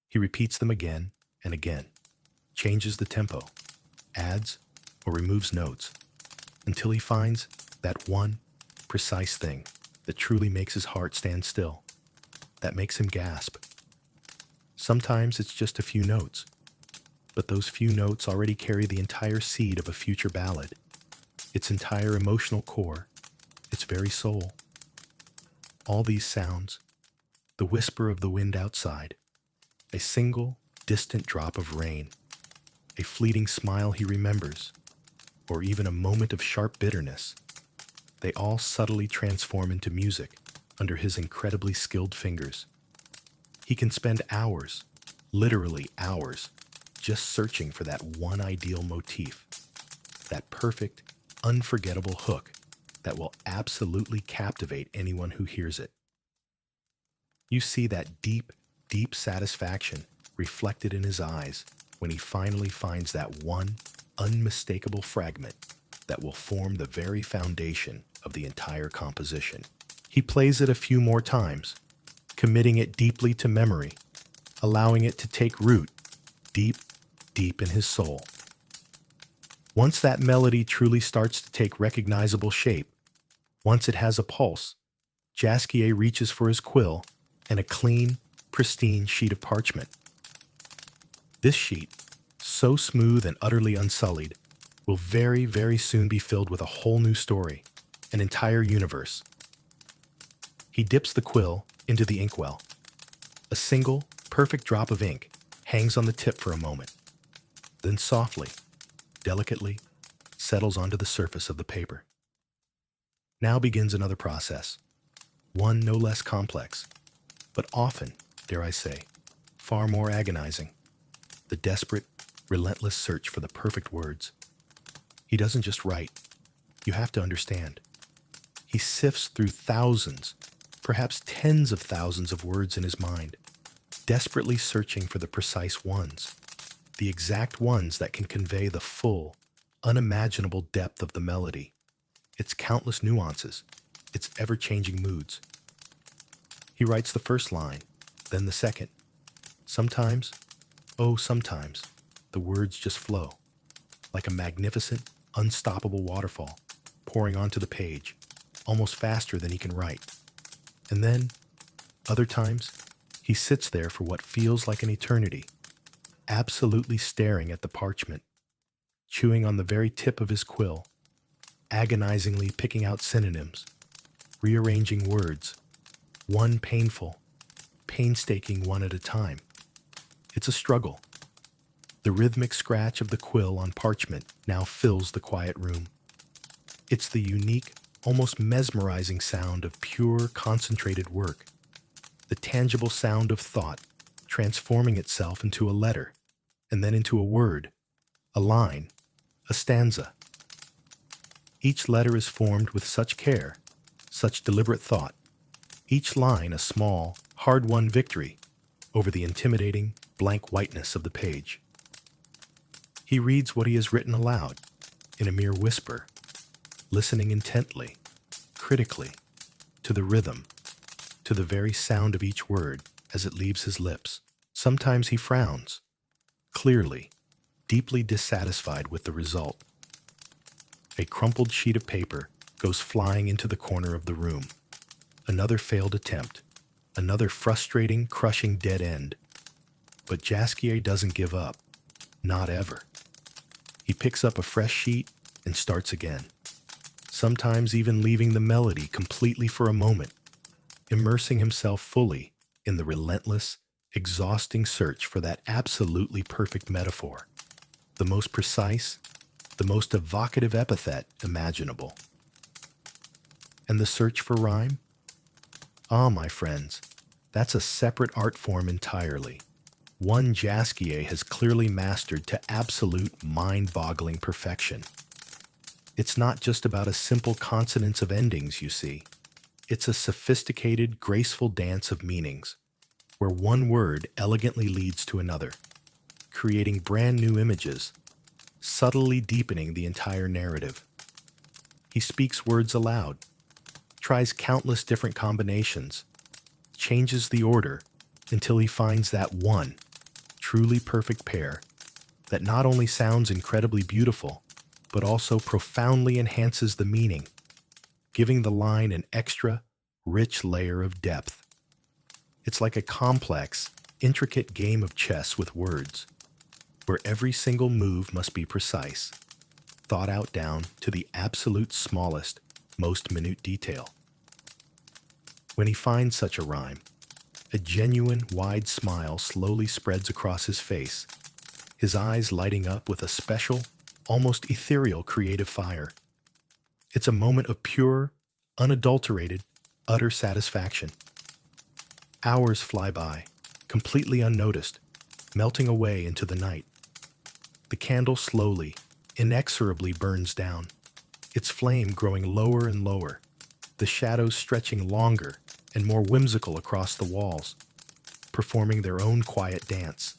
He repeats them again and again, changes the tempo, adds or removes notes, until he finds that one precise thing that truly makes his heart stand still, that makes him gasp. Sometimes it's just a few notes, but those few notes already carry the entire seed of a future ballad, its entire emotional core, its very soul. All these sounds, the whisper of the wind outside, a single, distant drop of rain, a fleeting smile he remembers, or even a moment of sharp bitterness, they all subtly transform into music under his incredibly skilled fingers. He can spend hours, literally hours, just searching for that one ideal motif, that perfect, unforgettable hook that will absolutely captivate anyone who hears it. You see that deep, deep satisfaction reflected in his eyes when he finally finds that one unmistakable fragment that will form the very foundation of the entire composition. He plays it a few more times, committing it deeply to memory, allowing it to take root deep, deep in his soul. Once that melody truly starts to take recognizable shape, once it has a pulse, Jaskier reaches for his quill and a clean, pristine sheet of parchment. This sheet, so smooth and utterly unsullied, will very, very soon be filled with a whole new story, an entire universe. He dips the quill into the inkwell. A single, perfect drop of ink hangs on the tip for a moment, then softly, delicately, settles onto the surface of the paper. Now begins another process, one no less complex, but often, dare I say, far more agonizing. The desperate, relentless search for the perfect words. He doesn't just write. You have to understand. He sifts through thousands, perhaps tens of thousands of words in his mind, desperately searching for the precise ones, the exact ones that can convey the full, unimaginable depth of the melody, its countless nuances, its ever-changing moods. He writes the first line, then the second. Sometimes, oh sometimes, the words just flow, like a magnificent, unstoppable waterfall, pouring onto the page, almost faster than he can write. And then, other times, he sits there for what feels like an eternity, absolutely staring at the parchment, chewing on the very tip of his quill, agonizingly picking out synonyms, rearranging words, one painful, painstaking one at a time. It's a struggle. The rhythmic scratch of the quill on parchment now fills the quiet room. It's the unique, almost mesmerizing sound of pure, concentrated work. The tangible sound of thought transforming itself into a letter, and then into a word, a line, a stanza. Each letter is formed with such care, such deliberate thought. Each line a small, hard-won victory over the intimidating, blank whiteness of the page. He reads what he has written aloud, in a mere whisper, listening intently, critically, to the rhythm, to the very sound of each word as it leaves his lips. Sometimes he frowns, clearly, deeply dissatisfied with the result. A crumpled sheet of paper goes flying into the corner of the room. Another failed attempt, another frustrating, crushing dead end. But Jaskier doesn't give up, not ever. He picks up a fresh sheet and starts again, sometimes even leaving the melody completely for a moment, immersing himself fully in the relentless, exhausting search for that absolutely perfect metaphor, the most precise, the most evocative epithet imaginable. And the search for rhyme? Ah, my friends, that's a separate art form entirely. One Jaskier has clearly mastered to absolute mind-boggling perfection. It's not just about a simple consonance of endings, you see. It's a sophisticated, graceful dance of meanings, where one word elegantly leads to another, creating brand new images, subtly deepening the entire narrative. He speaks words aloud, tries countless different combinations, changes the order until he finds that one, truly perfect pair that not only sounds incredibly beautiful, but also profoundly enhances the meaning, giving the line an extra, rich layer of depth. It's like a complex, intricate game of chess with words, where every single move must be precise, thought out down to the absolute smallest, most minute detail. When he finds such a rhyme, a genuine, wide smile slowly spreads across his face, his eyes lighting up with a special, almost ethereal creative fire. It's a moment of pure, unadulterated, utter satisfaction. Hours fly by, completely unnoticed, melting away into the night. The candle slowly, inexorably burns down, its flame growing lower and lower, the shadows stretching longer and more whimsical across the walls, performing their own quiet dance.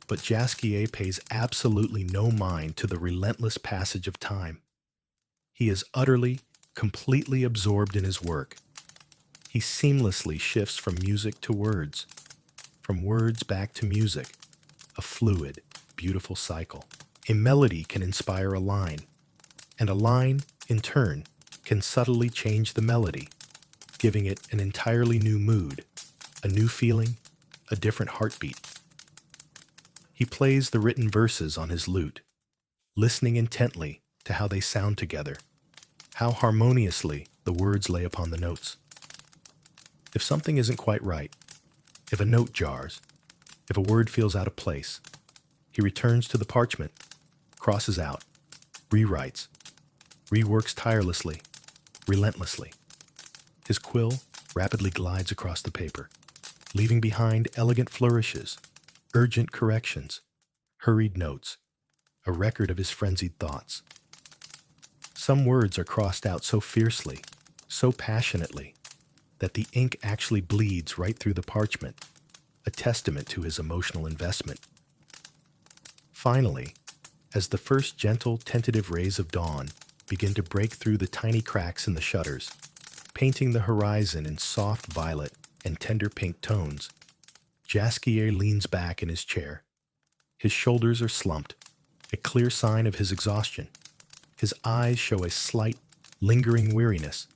But Jaskier pays absolutely no mind to the relentless passage of time. He is utterly, completely absorbed in his work. He seamlessly shifts from music to words, from words back to music, a fluid, beautiful cycle. A melody can inspire a line, and a line, in turn, can subtly change the melody, giving it an entirely new mood, a new feeling, a different heartbeat. He plays the written verses on his lute, listening intently to how they sound together, how harmoniously the words lay upon the notes. If something isn't quite right, if a note jars, if a word feels out of place, he returns to the parchment, crosses out, rewrites, reworks tirelessly, relentlessly. His quill rapidly glides across the paper, leaving behind elegant flourishes, urgent corrections, hurried notes, a record of his frenzied thoughts. Some words are crossed out so fiercely, so passionately, that the ink actually bleeds right through the parchment, a testament to his emotional investment. Finally, as the first gentle, tentative rays of dawn begin to break through the tiny cracks in the shutters, painting the horizon in soft violet and tender pink tones, Jaskier leans back in his chair. His shoulders are slumped, a clear sign of his exhaustion. His eyes show a slight, lingering weariness,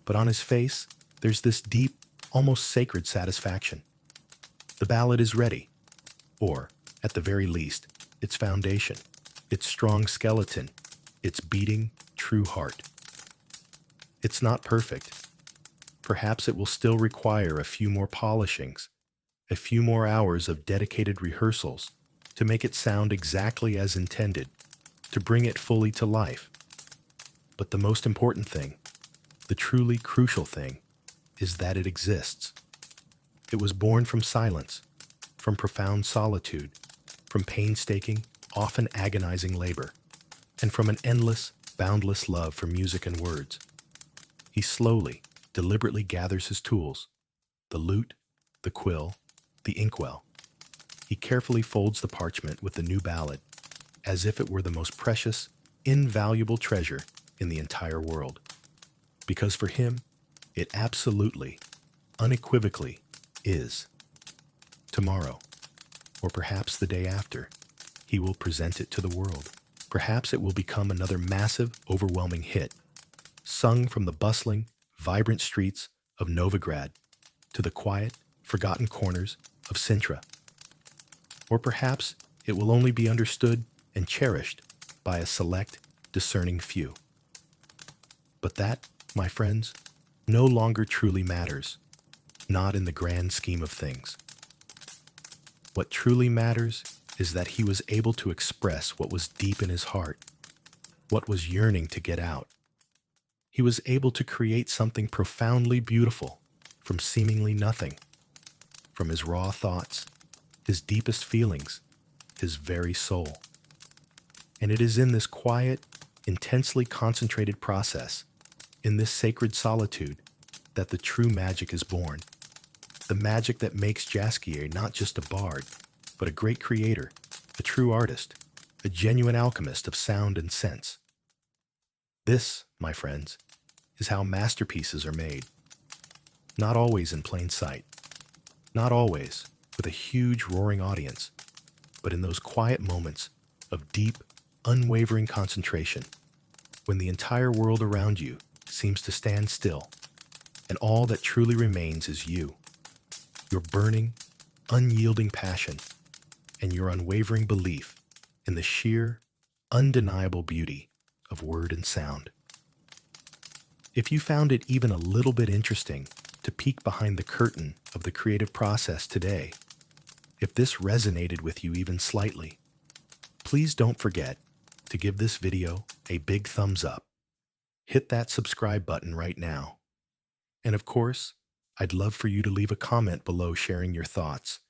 but on his face, there's this deep, almost sacred satisfaction. The ballad is ready, or, at the very least, its foundation, its strong skeleton, its beating, true heart. It's not perfect. Perhaps it will still require a few more polishings, a few more hours of dedicated rehearsals to make it sound exactly as intended, to bring it fully to life. But the most important thing, the truly crucial thing, is that it exists. It was born from silence, from profound solitude, from painstaking, often agonizing labor, and from an endless, boundless love for music and words. He slowly, deliberately gathers his tools, the lute, the quill, the inkwell. He carefully folds the parchment with the new ballad, as if it were the most precious, invaluable treasure in the entire world. Because for him, it absolutely, unequivocally is. Tomorrow, or perhaps the day after, he will present it to the world. Perhaps it will become another massive, overwhelming hit, sung from the bustling, vibrant streets of Novigrad to the quiet, forgotten corners of Sintra. Or perhaps it will only be understood and cherished by a select, discerning few. But that, my friends, no longer truly matters, not in the grand scheme of things. What truly matters is that he was able to express what was deep in his heart, what was yearning to get out. He was able to create something profoundly beautiful from seemingly nothing, from his raw thoughts, his deepest feelings, his very soul. And it is in this quiet, intensely concentrated process, in this sacred solitude, that the true magic is born. The magic that makes Jaskier not just a bard, but a great creator, a true artist, a genuine alchemist of sound and sense. This, my friends, is how masterpieces are made. Not always in plain sight, not always with a huge roaring audience, but in those quiet moments of deep, unwavering concentration, when the entire world around you seems to stand still, and all that truly remains is you, your burning, unyielding passion, and your unwavering belief in the sheer, undeniable beauty of word and sound. If you found it even a little bit interesting to peek behind the curtain of the creative process today, if this resonated with you even slightly, please don't forget to give this video a big thumbs up. Hit that subscribe button right now. And of course, I'd love for you to leave a comment below sharing your thoughts.